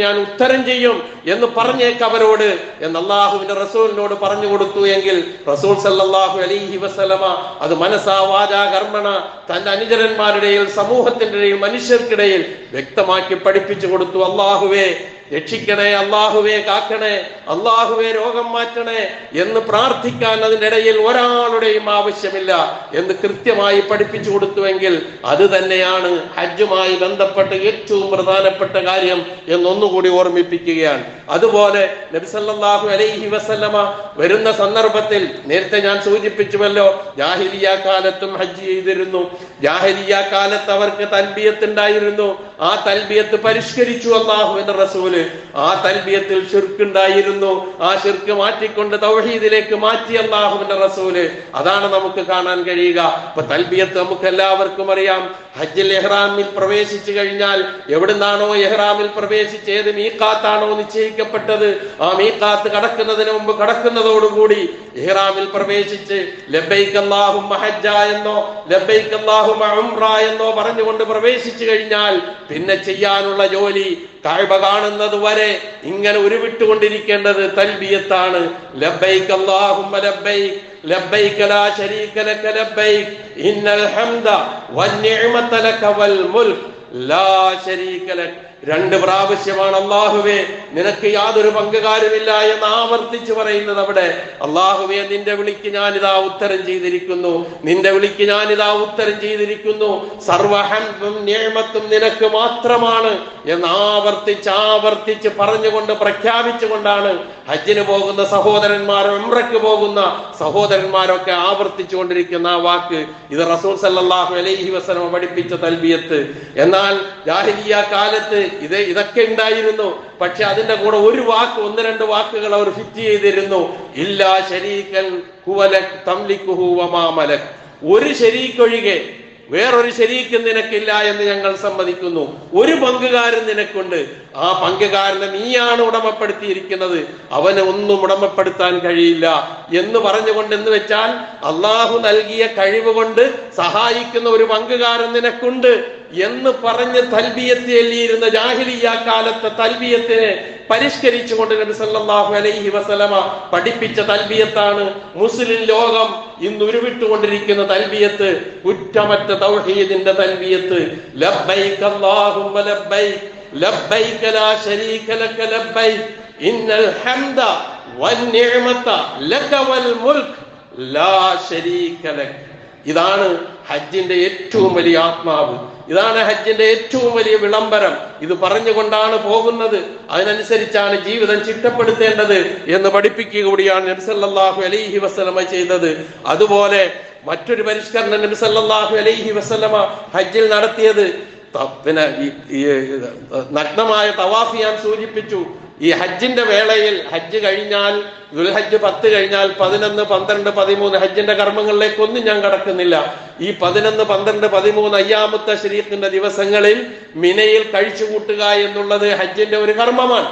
ഞാൻ ഉത്തരം ചെയ്യും എന്ന് പറഞ്ഞേക്ക് അവരോട് എന്ന് അള്ളാഹുവിന്റെ റസൂലിനോട് പറഞ്ഞു കൊടുത്തു. എങ്കിൽ റസൂൽ സല്ലല്ലാഹു അലൈഹി വസല്ലമ അത് മനസാ വാചാ കർമ്മണ തന്റെ അനുചരന്മാരുടെയിൽ, സമൂഹത്തിന്റെ ഇടയിൽ, മനുഷ്യർക്കിടയിൽ വ്യക്തമാക്കി പഠിപ്പിച്ചു കൊടുത്തു. അള്ളാഹുവേ രക്ഷിക്കണേ, അള്ളാഹുവേ കാക്കണേ, അള്ളാഹുവേ രോഗം മാറ്റണേ എന്ന് പ്രാർത്ഥിക്കാൻ അതിനിടയിൽ ഒരാളുടെയും ആവശ്യമില്ല എന്ന് കൃത്യമായി പഠിപ്പിച്ചു കൊടുത്തുവെങ്കിൽ അത് തന്നെയാണ് ഹജ്ജുമായി ബന്ധപ്പെട്ട് ഏറ്റവും പ്രധാനപ്പെട്ട കാര്യം എന്നൊന്നുകൂടി ഓർമ്മിപ്പിക്കുകയാണ്. അതുപോലെ നബി സല്ലല്ലാഹു അലൈഹി വസല്ലമ വരുന്ന സന്ദർഭത്തിൽ നേരത്തെ ഞാൻ സൂചിപ്പിച്ചുവല്ലോ, ജാഹിലിയ കാലത്തും ഹജ്ജ് ചെയ്തിരുന്നു. ജാഹിലിയ കാലത്ത് അവർക്ക് തൽബിയത്ത് ഉണ്ടായിരുന്നു. ആ തൽബിയത്ത് പരിഷ്കരിച്ചു അല്ലാഹുവിന്റെ റസൂല്. ആ തൽബിയത്തിൽ ശിർക്ക് ഉണ്ടായിരുന്നു. ആ ശിർക്ക് മാറ്റിക്കൊണ്ട് തൗഹീദിലേക്ക് മാറ്റി അല്ലാഹുവിന്റെ റസൂല്. അതാണ് നമുക്ക് കാണാൻ കഴിയുക. ഇപ്പൊ തൽബിയത്ത് നമുക്ക് എല്ലാവർക്കും അറിയാം. ഹജ്ജിൽ ഇഹ്റാമിൽ പ്രവേശിച്ചു കഴിഞ്ഞാൽ എവിടുന്നാണോ ഇഹ്റാമിൽ പ്രവേശിച്ച് ഏത് മീഖാത്താണോ നിശ്ചയിക്കപ്പെട്ടത്, ആ മീഖാത്ത് കടക്കുന്നതിന് മുമ്പ് കടക്കുന്നതോടുകൂടി ഇഹ്റാമിൽ പ്രവേശിച്ച് ലബ്ബൈക് അല്ലാഹുമ്മ ഹജ്ജ എന്നോ ലബ്ബൈക് അല്ലാഹുമ്മ ഉംറ എന്നോ പറഞ്ഞുകൊണ്ട് പ്രവേശിച്ചു കഴിഞ്ഞാൽ പിന്നെ ചെയ്യാനുള്ള ജോലി കഅബ കാണുന്നത് വരെ ഇങ്ങനെ ഉരുവിട്ടുകൊണ്ടിരിക്കേണ്ടത് തൽബിയത്താണ്. ലബ്ബൈക അല്ലാഹുമ്മ ലബ്ബൈക ലബ്ബൈക ലാ ശരീക ലക ലബ്ബൈക ഇന്നൽ ഹംദ വന്നിഅമത ലക വൽ മുൽക് ലാ ശരീക ലക. 2 പ്രാവശ്യമാണ് അല്ലാഹുവേ നിനക്ക് യാതൊരു പങ്കുകാരുമില്ല എന്ന് ആവർത്തിച്ചു പറയുന്നത്. അവിടെ അല്ലാഹുവേ നിന്റെ വിളിക്ക് ഞാനിതാ ഉത്തരം ചെയ്തിരിക്കുന്നു, നിന്റെ വിളിക്ക് ഞാനിതാ ഉത്തരം ചെയ്തിരിക്കുന്നു, സർവഹംദും നിഅമത്തും നിനക്ക് മാത്രമാണ് എന്ന് ആവർത്തിച്ച് പറഞ്ഞുകൊണ്ട് പ്രഖ്യാപിച്ചുകൊണ്ടാണ് ഹജ്ജിന് പോകുന്ന സഹോദരന്മാരും ഉംറയ്ക്ക് പോകുന്ന സഹോദരന്മാരൊക്കെ ആവർത്തിച്ചു കൊണ്ടിരിക്കുന്ന ആ വാക്ക്. ഇത് റസൂൽ സല്ലല്ലാഹു അലൈഹി വസല്ലം പഠിപ്പിച്ച തൽബിയത്ത്. എന്നാൽ ജാഹിലിയ്യ കാലത്ത് ഇതൊക്കെ ഉണ്ടായിരുന്നു. പക്ഷെ അതിന്റെ കൂടെ ഒരു വാക്ക്, 1-2 വാക്കുകൾ അവർ ഫിറ്റ് ചെയ്തിരുന്നു. ഇല്ലാ ശരീകൻ ഹുവലക് തംലികുഹു വമാ മലക്. ഒരു ശരീക്ക് ഒഴികെ വേറൊരു ശരീക്ക് നിനക്കില്ല എന്ന് ഞങ്ങൾ സമ്മതിക്കുന്നു. ഒരു പങ്കുകാരൻ നിനക്കുണ്ട്, ആ പങ്കുകാരനെ നീയാണ് ഉടമപ്പെടുത്തിയിരിക്കുന്നത്, അവനെ ഒന്നും ഉടമപ്പെടുത്താൻ കഴിയില്ല എന്ന് പറഞ്ഞുകൊണ്ട്, എന്ന് വെച്ചാൽ അള്ളാഹു നൽകിയ കഴിവ് കൊണ്ട് സഹായിക്കുന്ന ഒരു പങ്കുകാരൻ നിനക്കുണ്ട് എന്ന് പറഞ്ഞ് തൽബിയത്ത് ചൊല്ലിയിരുന്ന ജാഹിലിയ്യ കാലത്തെ തൽബിയത്തിനെ പരിഷ്കരിച്ചുകൊണ്ട് നബി സല്ലല്ലാഹു അലൈഹി വസല്ലമ പഠിപ്പിച്ച തൽബിയത്താണ് മുസ്ലിം ലോകം ഇന്ന് ഉരുവിട്ടുകൊണ്ടിരിക്കുന്ന തൽബിയത്ത്. കുറ്റമറ്റ തൗഹീദിന്റെ തൽബിയത്ത്. ലബ്ബൈക അല്ലാഹുമ്മ ലബ്ബൈക ലബ്ബൈക ലാ ശരീക ലക ലബ്ബൈക ഇന്നൽ ഹംദ വന്നിഅമത ലക വൽ മുൽക് ലാ ശരീക ലക. ഇതാണ് ഹജ്ജിന്റെ ഏറ്റവും വലിയ ആത്മാവ്, ഇതാണ് ഹജ്ജിന്റെ ഏറ്റവും വലിയ വിളംബരം. ഇത് പറഞ്ഞുകൊണ്ടാണ് പോകുന്നത്, അതിനനുസരിച്ചാണ് ജീവിതം ചിട്ടപ്പെടുത്തേണ്ടത് എന്ന് പഠിപ്പിക്കുക കൂടിയാണ് നബി സല്ലല്ലാഹു അലൈഹി വസല്ലമ ചെയ്തത്. അതുപോലെ മറ്റൊരു പരിഷ്കരണം നബി സല്ലല്ലാഹു അലൈഹി വസല്ലമ ഹജ്ജിൽ നടത്തിയത്, പിന്നെ ഈ നഗ്നമായ തവാഫ് ഞാൻ സൂചിപ്പിച്ചു. ഈ ഹജ്ജിന്റെ വേളയിൽ ഹജ്ജ് കഴിഞ്ഞാൽ, ദുൽഹജ്ജ് 10 കഴിഞ്ഞാൽ 11, 12, 13 ഹജ്ജിന്റെ കർമ്മങ്ങളിലേക്കൊന്നും ഞാൻ കടക്കുന്നില്ല. ഈ 11, 12, 13 അയ്യാമുത്ത ശരീഅത്തിന്റെ ദിവസങ്ങളിൽ മിനയിൽ കഴിച്ചുകൂട്ടുക എന്നുള്ളത് ഹജ്ജിന്റെ ഒരു കർമ്മമാണ്.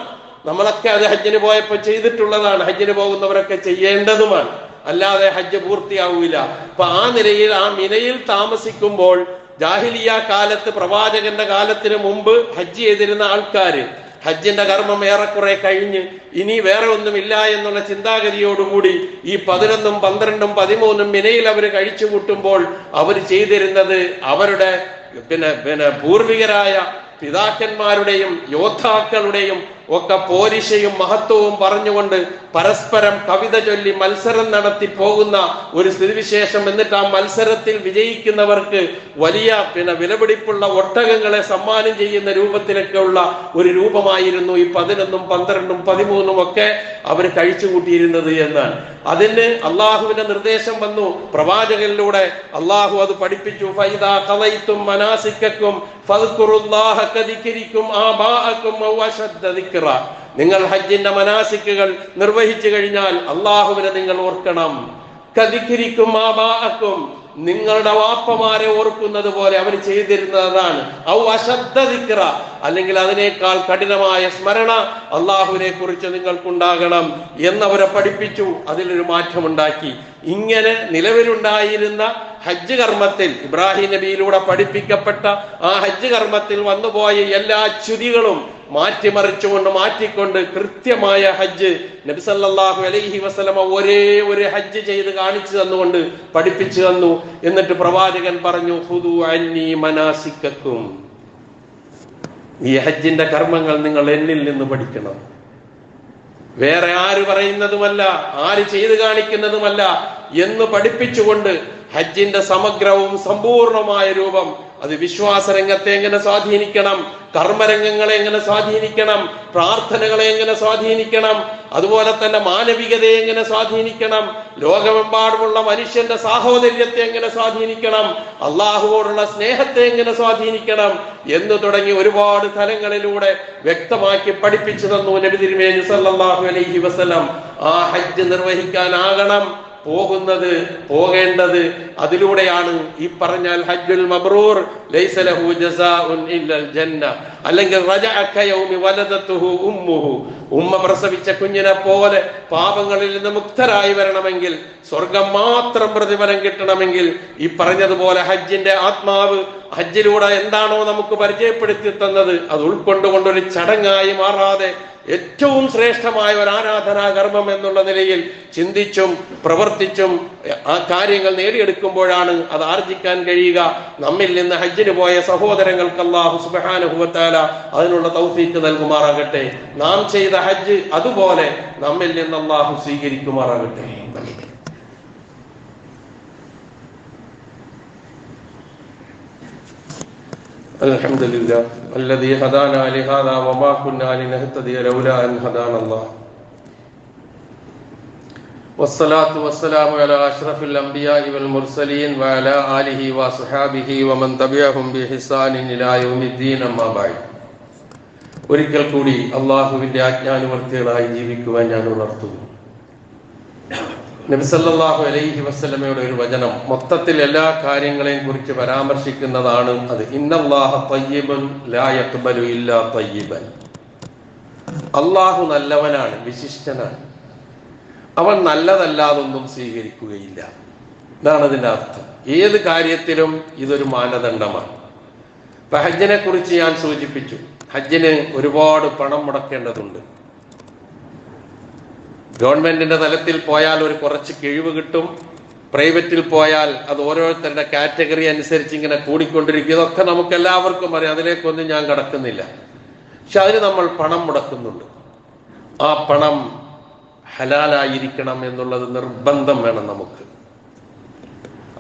നമ്മളൊക്കെ അത് ഹജ്ജിന് പോയപ്പോൾ ചെയ്തിട്ടുള്ളതാണ്, ഹജ്ജിന് പോകുന്നവരൊക്കെ ചെയ്യേണ്ടതുമാണ്, അല്ലാതെ ഹജ്ജ് പൂർത്തിയാവില്ല. അപ്പൊ ആ നിലയിൽ ആ മിനയിൽ താമസിക്കുമ്പോൾ ജാഹിലിയ്യ കാലത്ത്, പ്രവാചകന്റെ കാലത്തിന് മുമ്പ് ഹജ്ജ് ചെയ്തിരുന്ന ആൾക്കാര് ഹജ്ജിന്റെ കർമ്മം ഏറെക്കുറെ കഴിഞ്ഞ് ഇനി വേറെ ഒന്നുമില്ല എന്നുള്ള ചിന്താഗതിയോടുകൂടി ഈ 11, 12, 13 മിനയിൽ അവർ കഴിച്ചു കൂട്ടുമ്പോൾ അവർ ചെയ്തിരുന്നത് അവരുടെ പിന്നെ പൂർവികരായ പിതാക്കന്മാരുടെയും യോദ്ധാക്കളുടെയും ഒക്കെ പോരിശയും മഹത്വവും പറഞ്ഞുകൊണ്ട് പരസ്പരം കവിത ചൊല്ലി മത്സരം നടത്തി പോകുന്ന ഒരു സ്ഥിതിവിശേഷം. എന്നിട്ട് ആ മത്സരത്തിൽ വിജയിക്കുന്നവർക്ക് വലിയ വിലപിടിപ്പുള്ള ഒട്ടകങ്ങളെ സമ്മാനം ചെയ്യുന്ന രൂപത്തിലൊക്കെ ഉള്ള ഒരു രൂപമായിരുന്നു ഈ 11, 12, 13 ഒക്കെ അവർ കഴിച്ചു കൂട്ടിയിരുന്നത് എന്നാണ്. അതിന് അള്ളാഹുവിന്റെ നിർദ്ദേശം വന്നു, പ്രവാചകനിലൂടെ അള്ളാഹു അത് പഠിപ്പിച്ചു. ഫൈദാ ഖളൈതും മനാസിക്കക്കും ഫദ്കുറുല്ലാഹ കദിക്രിക്കും ആബാഅക്കും ഔ അശദ്ദ ദിക്റ. നിങ്ങൾ ഹജ്ജിന്റെ മനാസിക്കുകൾ നിർവഹിച്ചു കഴിഞ്ഞാൽ അള്ളാഹുവിനെ നിങ്ങൾ ഓർക്കണം. കദിക്രിക്കും ആബാഅക്കും, നിങ്ങളുടെ വാപ്പമാരെ ഓർക്കുന്നത് പോലെ അവർ ചെയ്തിരുന്നതാണ്. ഔ അശദ്ദ ദിക്റ, അല്ലെങ്കിൽ അതിനേക്കാൾ കഠിനമായ സ്മരണ അള്ളാഹുവിനെ കുറിച്ച് നിങ്ങൾക്കുണ്ടാകണം എന്നവരെ പഠിപ്പിച്ചു. അതിലൊരു മാറ്റമുണ്ടാക്കി. ഇങ്ങനെ നിലവിലുണ്ടായിരുന്ന ഹജ്ജ് കർമ്മത്തിൽ, ഇബ്രാഹിം നബിയിലൂടെ പഠിപ്പിക്കപ്പെട്ട ആ ഹജ്ജ് കർമ്മത്തിൽ വന്നുപോയ എല്ലാ ച്യുതികളും മാറ്റിക്കൊണ്ട് കൃത്യമായ ഹജ്ജ് നബി സല്ലല്ലാഹു അലൈഹി വസല്ലമ ഒരേ ഒരു ഹജ്ജ് ചെയ്ത് കാണിച്ചു തന്നുകൊണ്ട് പഠിപ്പിച്ചു തന്നു. എന്നിട്ട് പ്രവാചകൻ പറഞ്ഞു, ഖുദൂ അന്നി മനാസിക്കക്കും, ഈ ഹജ്ജിന്റെ കർമ്മങ്ങൾ നിങ്ങൾ എന്നിൽ നിന്ന് പഠിക്കണം. വേറെ ആര് പറയുന്നതുമല്ല, ആര് ചെയ്തു കാണിക്കുന്നതുമല്ല എന്ന് പഠിപ്പിച്ചുകൊണ്ട് ഹജ്ജിന്റെ സമഗ്രവും സമ്പൂർണമായ രൂപം, അത് വിശ്വാസ രംഗത്തെ എങ്ങനെ സ്വാധീനിക്കണം, കർമ്മരംഗങ്ങളെ എങ്ങനെ സ്വാധീനിക്കണം, പ്രാർത്ഥനകളെ എങ്ങനെ സ്വാധീനിക്കണം, അതുപോലെ തന്നെ മാനവികതയെ എങ്ങനെ സ്വാധീനിക്കണം, ലോകമെമ്പാടുമുള്ള മനുഷ്യന്റെ സാഹോദര്യത്തെ എങ്ങനെ സ്വാധീനിക്കണം, അള്ളാഹുവോടുള്ള സ്നേഹത്തെ എങ്ങനെ സ്വാധീനിക്കണം എന്ന് തുടങ്ങി ഒരുപാട് തലങ്ങളിലൂടെ വ്യക്തമാക്കി പഠിപ്പിച്ചു തന്നു നബി തിരുമേനി സല്ലല്ലാഹു അലൈഹി വസല്ലം. ആ ഹജ്ജ് നിർവഹിക്കാനാകണം പോകേണ്ടത്. അതിലൂടെയാണ് ഈ പറഞ്ഞാൽ ഹജ്ജുൽ മബ്രൂർ ലൈസ ലഹു ജസാഉൻ ഇല്ലൽ ജന്ന, അല്ലെങ്കിൽ റജഅ കയൗമി വലദതുഹു ഉമ്മുഹു, ഉമ്മ പ്രസവിച്ച കുഞ്ഞിനെ പോലെ പാപങ്ങളിൽ നിന്ന് മുക്തരായി വരണമെങ്കിൽ, സ്വർഗം മാത്രം പ്രതിഫലം കിട്ടണമെങ്കിൽ ഈ പറഞ്ഞതുപോലെ ഹജ്ജിന്റെ ആത്മാവ് ഹജ്ജിലൂടെ എന്താണോ നമുക്ക് പരിചയപ്പെടുത്തി തന്നത് അത് ഉൾക്കൊണ്ടുകൊണ്ടൊരു ചടങ്ങായി മാറാതെ ഏറ്റവും ശ്രേഷ്ഠമായ ഒരു ആരാധനാ കർമ്മം എന്നുള്ള നിലയിൽ ചിന്തിച്ചും പ്രവർത്തിച്ചും ആ കാര്യങ്ങൾ നേടിയെടുക്കുമ്പോഴാണ് അത് ആർജിക്കാൻ കഴിയുക. നമ്മിൽ നിന്ന് ഹജ്ജിന് പോയ സഹോദരങ്ങൾക്ക് അല്ലാഹു സുബ്ഹാനഹു വ തആല അതിനുള്ള തൗഫീഖ് നൽകുമാറാകട്ടെ. നാം ചെയ്ത ഹജ്ജ് അതുപോലെ നമ്മിൽ നിന്ന് അല്ലാഹു സ്വീകരിക്കുമാറാകട്ടെ. അൽഹംദുലില്ലാ അല്ലദീ ഹദാനാ ലിഹാദാ വമാ കുന്നാ ലിനഹ്തദിയ ലൗലാ അൻ ഹദാനല്ലാഹ് വസ്സലാത്തു വസ്സലാമു അലാ അഷ്റഫിൽ അംബിയാഇ വൽ മുർസലീൻ വഅലാ ആലിഹി വസ്വഹാബിഹി വമൻ തബിഅഹും ബിഇഹ്സാനിൻ ഇലാ യൗമിദ്ദീൻ അമ്മാ ബഅദ്. ഒരിക്കൽ കൂടി അല്ലാഹുവിന്റെ ആജ്ഞാനുവർത്തികളായി ജീവിക്കുവാൻ ഞാൻ ഉണർത്തുന്നു. നബി സല്ലല്ലാഹു അലൈഹി വസല്ലമയുടെ ഒരു വചനം മൊത്തത്തിൽ എല്ലാ കാര്യങ്ങളെയും കുറിച്ച് പരാമർശിക്കുന്നതാണ്. അത് ഇന്നല്ലാഹ തയ്യിബുൻ ലാ യഖ്ബലു ഇല്ലാ തയ്യിബൻ. അല്ലാഹു നല്ലവനാണ്, വിശിഷ്ടനാണ്. അവൻ നല്ലതല്ലാതൊന്നും സ്വീകരിക്കുകയില്ല. ഇതാണ് അതിന്റെ അർത്ഥം. ഏത് കാര്യത്തിലും ഇതൊരു മാനദണ്ഡമാണ്. ഇപ്പൊ ഹജ്ജിനെ കുറിച്ച് ഞാൻ സൂചിപ്പിച്ചു. ഹജ്ജിന് ഒരുപാട് പണം മുടക്കേണ്ടതുണ്ട്. ഗവൺമെന്റിന്റെ തലത്തിൽ പോയാൽ ഒരു കുറച്ച് കിഴിവ് കിട്ടും. പ്രൈവറ്റിൽ പോയാൽ അത് ഓരോരുത്തരുടെ കാറ്റഗറി അനുസരിച്ച് ഇങ്ങനെ കൂടിക്കൊണ്ടിരിക്കും. ഇതൊക്കെ നമുക്ക് എല്ലാവർക്കും അറിയാം, അതിലേക്കൊന്നും ഞാൻ കടക്കുന്നില്ല. പക്ഷെ അതിന് നമ്മൾ പണം മുടക്കുന്നുണ്ട്. ആ പണം ഹലാലായിരിക്കണം എന്നുള്ളത് നിർബന്ധം വേണം നമുക്ക്.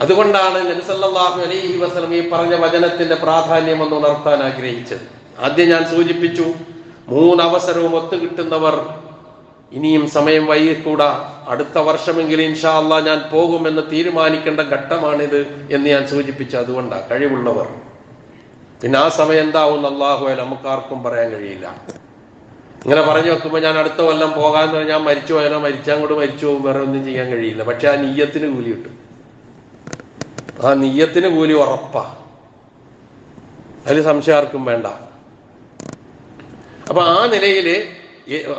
അതുകൊണ്ടാണ് നബി സല്ലല്ലാഹു അലൈഹി വസല്ലം ഈ പറഞ്ഞ വചനത്തിന്റെ പ്രാധാന്യം ഒന്ന് ഉണർത്താൻ ആഗ്രഹിച്ചത്. ആദ്യം ഞാൻ സൂചിപ്പിച്ചു, 3 അവസരവും ഒത്തുകിട്ടുന്നവർ ഇനിയും സമയം വൈകിക്കൂടാ, അടുത്ത വർഷമെങ്കിലും ഇൻഷാ അല്ലാഹ് ഞാൻ പോകുമെന്ന് തീരുമാനിക്കേണ്ട ഘട്ടമാണിത് എന്ന് ഞാൻ സൂചിപ്പിച്ചു. അതുകൊണ്ടാ കഴിവുള്ളവർ. പിന്നെ ആ സമയം എന്താവും അല്ലാഹു അലം, നമുക്കാർക്കും പറയാൻ കഴിയില്ല. ഇങ്ങനെ പറഞ്ഞു വെക്കുമ്പോൾ ഞാൻ അടുത്ത കൊല്ലം പോകാന്ന് പറഞ്ഞാൽ ഞാൻ മരിച്ചു പോയാലോ മരിച്ചങ്ങോട്ട് മരിച്ചു പോകും, വേറെ ഒന്നും ചെയ്യാൻ കഴിയില്ല. പക്ഷെ ആ നിയ്യത്തിന് കൂലി കിട്ടും. ആ നിയ്യത്തിന് കൂലി ഉറപ്പാ, അതിൽ സംശയം ആർക്കും വേണ്ട. അപ്പൊ ആ നിലയില്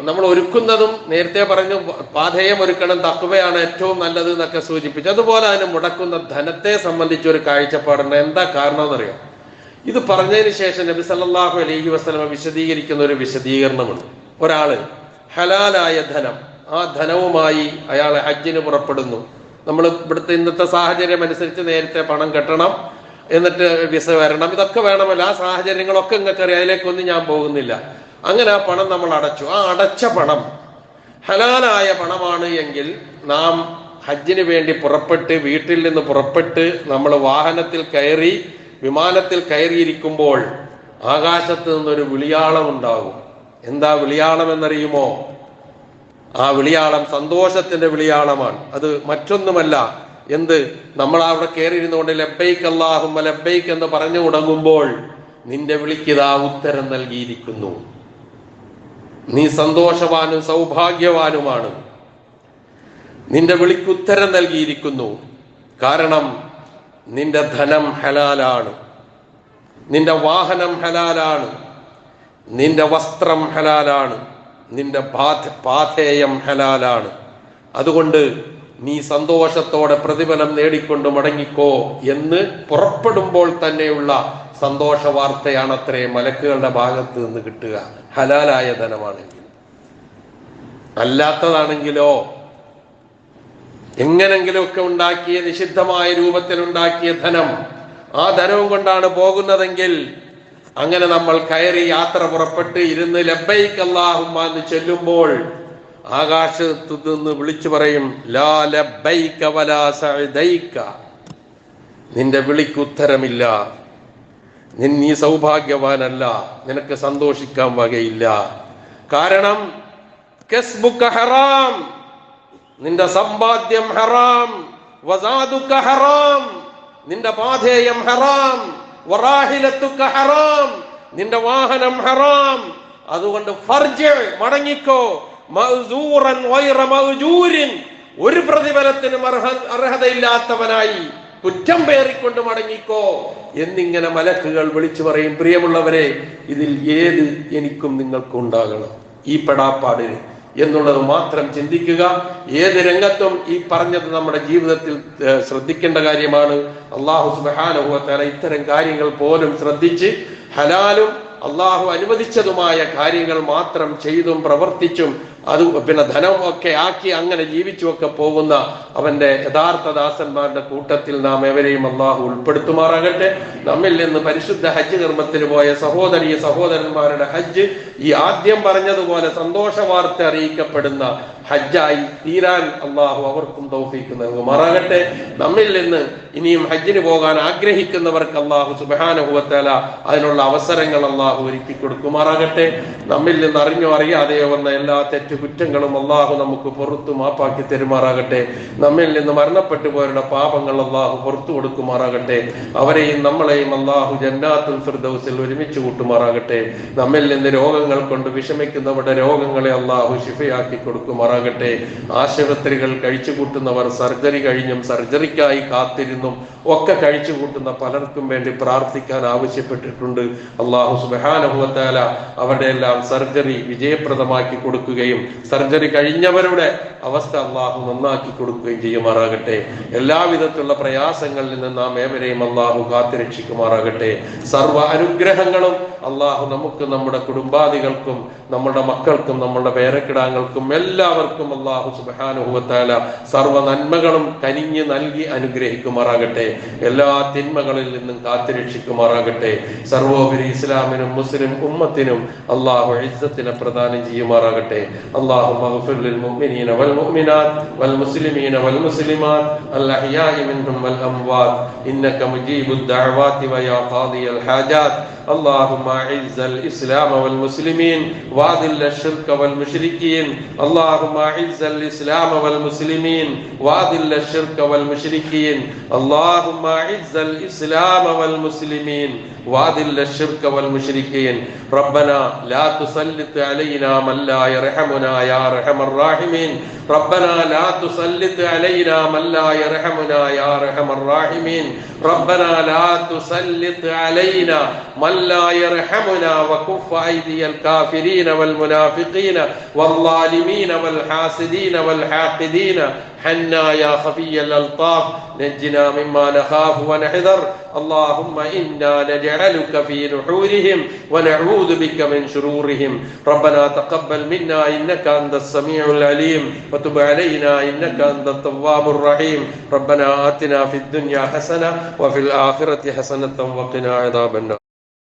നമ്മൾ ഒരുക്കുന്നതും നേരത്തെ പറഞ്ഞു, പാഥേയം ഒരുക്കണം, തഖ്വയാണ് ഏറ്റവും നല്ലത് എന്നൊക്കെ സൂചിപ്പിച്ചു. അതുപോലെ അതിന് മുടക്കുന്ന ധനത്തെ സംബന്ധിച്ച് ഒരു കാഴ്ചപ്പാടുണ്ട്. എന്താ കാരണം എന്നറിയാം? ഇത് പറഞ്ഞതിന് ശേഷം നബി സല്ലല്ലാഹു അലൈഹി വസല്ലം വിശദീകരിക്കുന്ന ഒരു വിശദീകരണമുണ്ട്. ഒരാള് ഹലാലായ ധനം, ആ ധനവുമായി അയാൾ ഹജ്ജിന് പുറപ്പെടുന്നു. നമ്മൾ ഇവിടുത്തെ ഇന്നത്തെ സാഹചര്യം അനുസരിച്ച് നേരത്തെ പണം കെട്ടണം, എന്നിട്ട് വിസ വരണം, ഇതൊക്കെ വേണമല്ലോ. ആ സാഹചര്യങ്ങളൊക്കെ നിങ്ങൾക്കറിയാം, അതിലേക്കൊന്നും ഞാൻ പോകുന്നില്ല. അങ്ങനെ ആ പണം നമ്മൾ അടച്ചു. ആ അടച്ച പണം ഹലാലായ പണമാണ് എങ്കിൽ നാം ഹജ്ജിന് വേണ്ടി പുറപ്പെട്ട്, വീട്ടിൽ നിന്ന് പുറപ്പെട്ട് നമ്മൾ വാഹനത്തിൽ കയറി, വിമാനത്തിൽ കയറിയിരിക്കുമ്പോൾ ആകാശത്ത് നിന്നൊരു വിളിയാളം ഉണ്ടാകും. എന്താ വിളിയാളം എന്നറിയുമോ? ആ വിളിയാളം സന്തോഷത്തിന്റെ വിളിയാളമാണ്. അത് മറ്റൊന്നുമല്ല. എന്ത്? നമ്മൾ അവിടെ കയറിയിരുന്നുകൊണ്ട് ലബ്ബൈക്ക് അല്ലാഹുമ്മ ലബ്ബൈക്ക് എന്ന് പറഞ്ഞു തുടങ്ങുമ്പോൾ നിന്റെ വിളിക്കിതാ ഉത്തരം നൽകിയിരിക്കുന്നു. നീ സന്തോഷവാനും സൗഭാഗ്യവാനുമാണ്. നിന്റെ വിളിക്ക് ഉത്തരം നൽകിയിരിക്കുന്നു. കാരണം നിന്റെ ധനം ഹലാലാണ്, നിന്റെ വാഹനം ഹലാലാണ്, നിന്റെ വസ്ത്രം ഹലാലാണ്, നിന്റെ പാഥേയം ഹലാലാണ്. അതുകൊണ്ട് നീ സന്തോഷത്തോടെ പ്രതിഫലം നേടിക്കൊണ്ട് മടങ്ങിക്കോ എന്ന് പുറപ്പെടുമ്പോൾ തന്നെയുള്ള സന്തോഷ വാർത്തയാണ് അത്രേ മലക്കുകളുടെ ഭാഗത്ത് നിന്ന് കിട്ടുക, ഹലാലായ ധനമാണെങ്കിൽ. അല്ലാത്തതാണെങ്കിലോ എങ്ങനെങ്കിലുമൊക്കെ ഉണ്ടാക്കിയ, നിഷിദ്ധമായ രൂപത്തിൽ ഉണ്ടാക്കിയ ധനം, ആ ധനവും കൊണ്ടാണ് പോകുന്നതെങ്കിൽ അങ്ങനെ നമ്മൾ കയറി യാത്ര പുറപ്പെട്ട് ഇരുന്ന് ലബ്ബൈക അല്ലാഹുമ്മ എന്ന് ചൊല്ലുമ്പോൾ ആകാശത്ത് നിന്ന് വിളിച്ചു പറയും, ലാ ലബ്ബൈക വലാ സഅദൈക, നിന്റെ വിളിക്ക് ഉത്തരമില്ല, നീ സൗഭാഗ്യവാനല്ല, നിനക്ക് സന്തോഷിക്കാൻ വകയില്ല. കാരണം കസ്ബുക ഹറാം, നിന്റെ സമ്പാദ്യം ഹറാം, വസാദുക ഹറാം, നിന്റെ പാഥേയം ഹറാം, വറാഹിലത്തുക ഹറാം, നിന്റെ വാഹനം ഹറാം. അതുകൊണ്ട് ഫർജ്, മടങ്ങിക്കോ, മഅ്സൂറൻ ഗൈറ മഅ്ജൂരിൻ, ഒരു പ്രതിഫലത്തിനും അർഹതയില്ലാത്തവനായി കുറ്റം പേറിക്കൊണ്ട് മടങ്ങിക്കോ എന്നിങ്ങനെ മലക്കുകൾ വിളിച്ചു പറയും. പ്രിയമുള്ളവരെ, ഇതിൽ ഏത് എനിക്കും നിങ്ങൾക്കും ഉണ്ടാകണം? ഈ പെടാപ്പാടിന് എന്നുള്ളത് മാത്രം ചിന്തിക്കുക. ഏത് രംഗത്തും ഈ പറഞ്ഞത് നമ്മുടെ ജീവിതത്തിൽ ശ്രദ്ധിക്കേണ്ട കാര്യമാണ്. അല്ലാഹു സുബ്ഹാനഹു വ തആല ഇത്തരം കാര്യങ്ങൾ പോലും ശ്രദ്ധിച്ച് ഹലാലും അള്ളാഹു അനുവദിച്ചതുമായ കാര്യങ്ങൾ മാത്രം ചെയ്തും പ്രവർത്തിച്ചും അത് ധനം ഒക്കെ ആക്കി അങ്ങനെ ജീവിച്ചുമൊക്കെ പോകുന്ന അവന്റെ യഥാർത്ഥ ദാസന്മാരുടെ കൂട്ടത്തിൽ നാം എവരെയും അള്ളാഹു ഉൾപ്പെടുത്തുമാറാകട്ടെ. നമ്മിൽ നിന്ന് പരിശുദ്ധ ഹജ്ജ് കർമ്മത്തിന് പോയ സഹോദരന്മാരുടെ ഹജ്ജ് ഈ ആദ്യം പറഞ്ഞതുപോലെ സന്തോഷ വാർത്ത അറിയിക്കപ്പെടുന്ന ഹജ്ജായി തീരാൻ അള്ളാഹു അവർക്കും തൗഫീഖ് നൽകുമാറാകട്ടെ. നമ്മിൽ നിന്ന് ഇനിയും ഹജ്ജിന് പോകാൻ ആഗ്രഹിക്കുന്നവർക്ക് അള്ളാഹു സുബ്ഹാനഹു വ തആല അതിനുള്ള അവസരങ്ങൾ അള്ളാഹു ഒരുക്കി കൊടുക്കുമാറാകട്ടെ. നമ്മിൽ നിന്ന് അറിഞ്ഞോ അറിയാതെയോ വന്ന എല്ലാ കുറ്റങ്ങളും അള്ളാഹു നമുക്ക് പുറത്തു മാപ്പാക്കി തരുമാറാകട്ടെ. നമ്മിൽ നിന്ന് മരണപ്പെട്ടു പോയവരുടെ പാപങ്ങൾ അള്ളാഹു പുറത്തു കൊടുക്കുമാറാകട്ടെ. അവരെയും നമ്മളെയും അള്ളാഹു ജന്നാത്തുൽ ഫിർദൗസിൽ ഒരുമിച്ച് കൂട്ടുമാറാകട്ടെ. നമ്മിൽ നിന്ന് രോഗങ്ങൾ കൊണ്ട് വിഷമിക്കുന്നവരുടെ രോഗങ്ങളെ അള്ളാഹു ശിഫയാക്കി കൊടുക്കുമാറാകട്ടെ. ആശുപത്രികൾ കഴിച്ചു കൂട്ടുന്നവർ സർജറി കഴിഞ്ഞും സർജറിക്കായി കാത്തിരുന്നും ഒക്കെ കഴിച്ചു കൂട്ടുന്ന പലർക്കും വേണ്ടി പ്രാർത്ഥിക്കാൻ ആവശ്യപ്പെട്ടിട്ടുണ്ട്. അള്ളാഹു സുബ്ഹാനഹു വ തആല അവരുടെ എല്ലാം സർജറി വിജയപ്രദമാക്കി കൊടുക്കുകയും സർജറി കഴിഞ്ഞവരുടെ അവസ്ഥ അള്ളാഹു നന്നാക്കി കൊടുക്കുകയും ചെയ്യുമാറാകട്ടെ. എല്ലാവിധത്തിലുള്ള പ്രയാസങ്ങളിൽ നിന്ന് നാം ഏവരെയും അള്ളാഹു കാത്തുരക്ഷിക്കുമാറാകട്ടെ. സർവ്വ അനുഗ്രഹങ്ങളും അള്ളാഹു നമുക്ക്, നമ്മുടെ കുടുംബാദികൾക്കും, നമ്മുടെ മക്കൾക്കും, നമ്മുടെ പേരക്കിടാങ്ങൾക്കും എല്ലാവർക്കും അള്ളാഹു സുബ്ഹാനഹു വ തആല സർവ്വ നന്മകളും കനിഞ്ഞ് നൽകി അനുഗ്രഹിക്കുമാറാകട്ടെ. എല്ലാ തിന്മകളിൽ നിന്നും കാത്തുരക്ഷിക്കുമാറാകട്ടെ. സർവോപരി ഇസ്ലാമിനും മുസ്ലിം ഉമ്മത്തിനും അള്ളാഹു ഇസ്സത്തിനെ പ്രദാനം ചെയ്യുമാറാകട്ടെ. اللهم اغفر للمؤمنين والمؤمنات والمسلمين والمسلمات الأحياء منهم والأموات إنك مجيب الدعوات ويا قاضي الحاجات. اللهم أعز الإسلام والمسلمين وأذل الشرك والمشركين. اللهم أعز الإسلام والمسلمين وأذل الشرك والمشركين. اللهم أعز الإسلام والمسلمين وأذل الشرك والمشركين. ربنا لا تسلط علينا من لا يرحمنا يا أرحم الراحمين. ربنا لا تسلط علينا من لا يرحمنا يا أرحم الراحمين. ربنا لا تسلط علينا من لا يرحمنا وكف أيدي الكافرين والمنافقين والظالمين والحاسدين والحاقدين حنا يا خفي الألطاف. نجنا مما نخاف ونحذر. اللهم إنا نجعلك في نحورهم ونعوذ بك من شرورهم. ربنا تقبل منا إنك أنت السميع العليم وتب علينا إنك أنت التواب الرحيم. ربنا آتنا في الدنيا حسنة وفي الآخرة حسنة وقنا عذاب النار.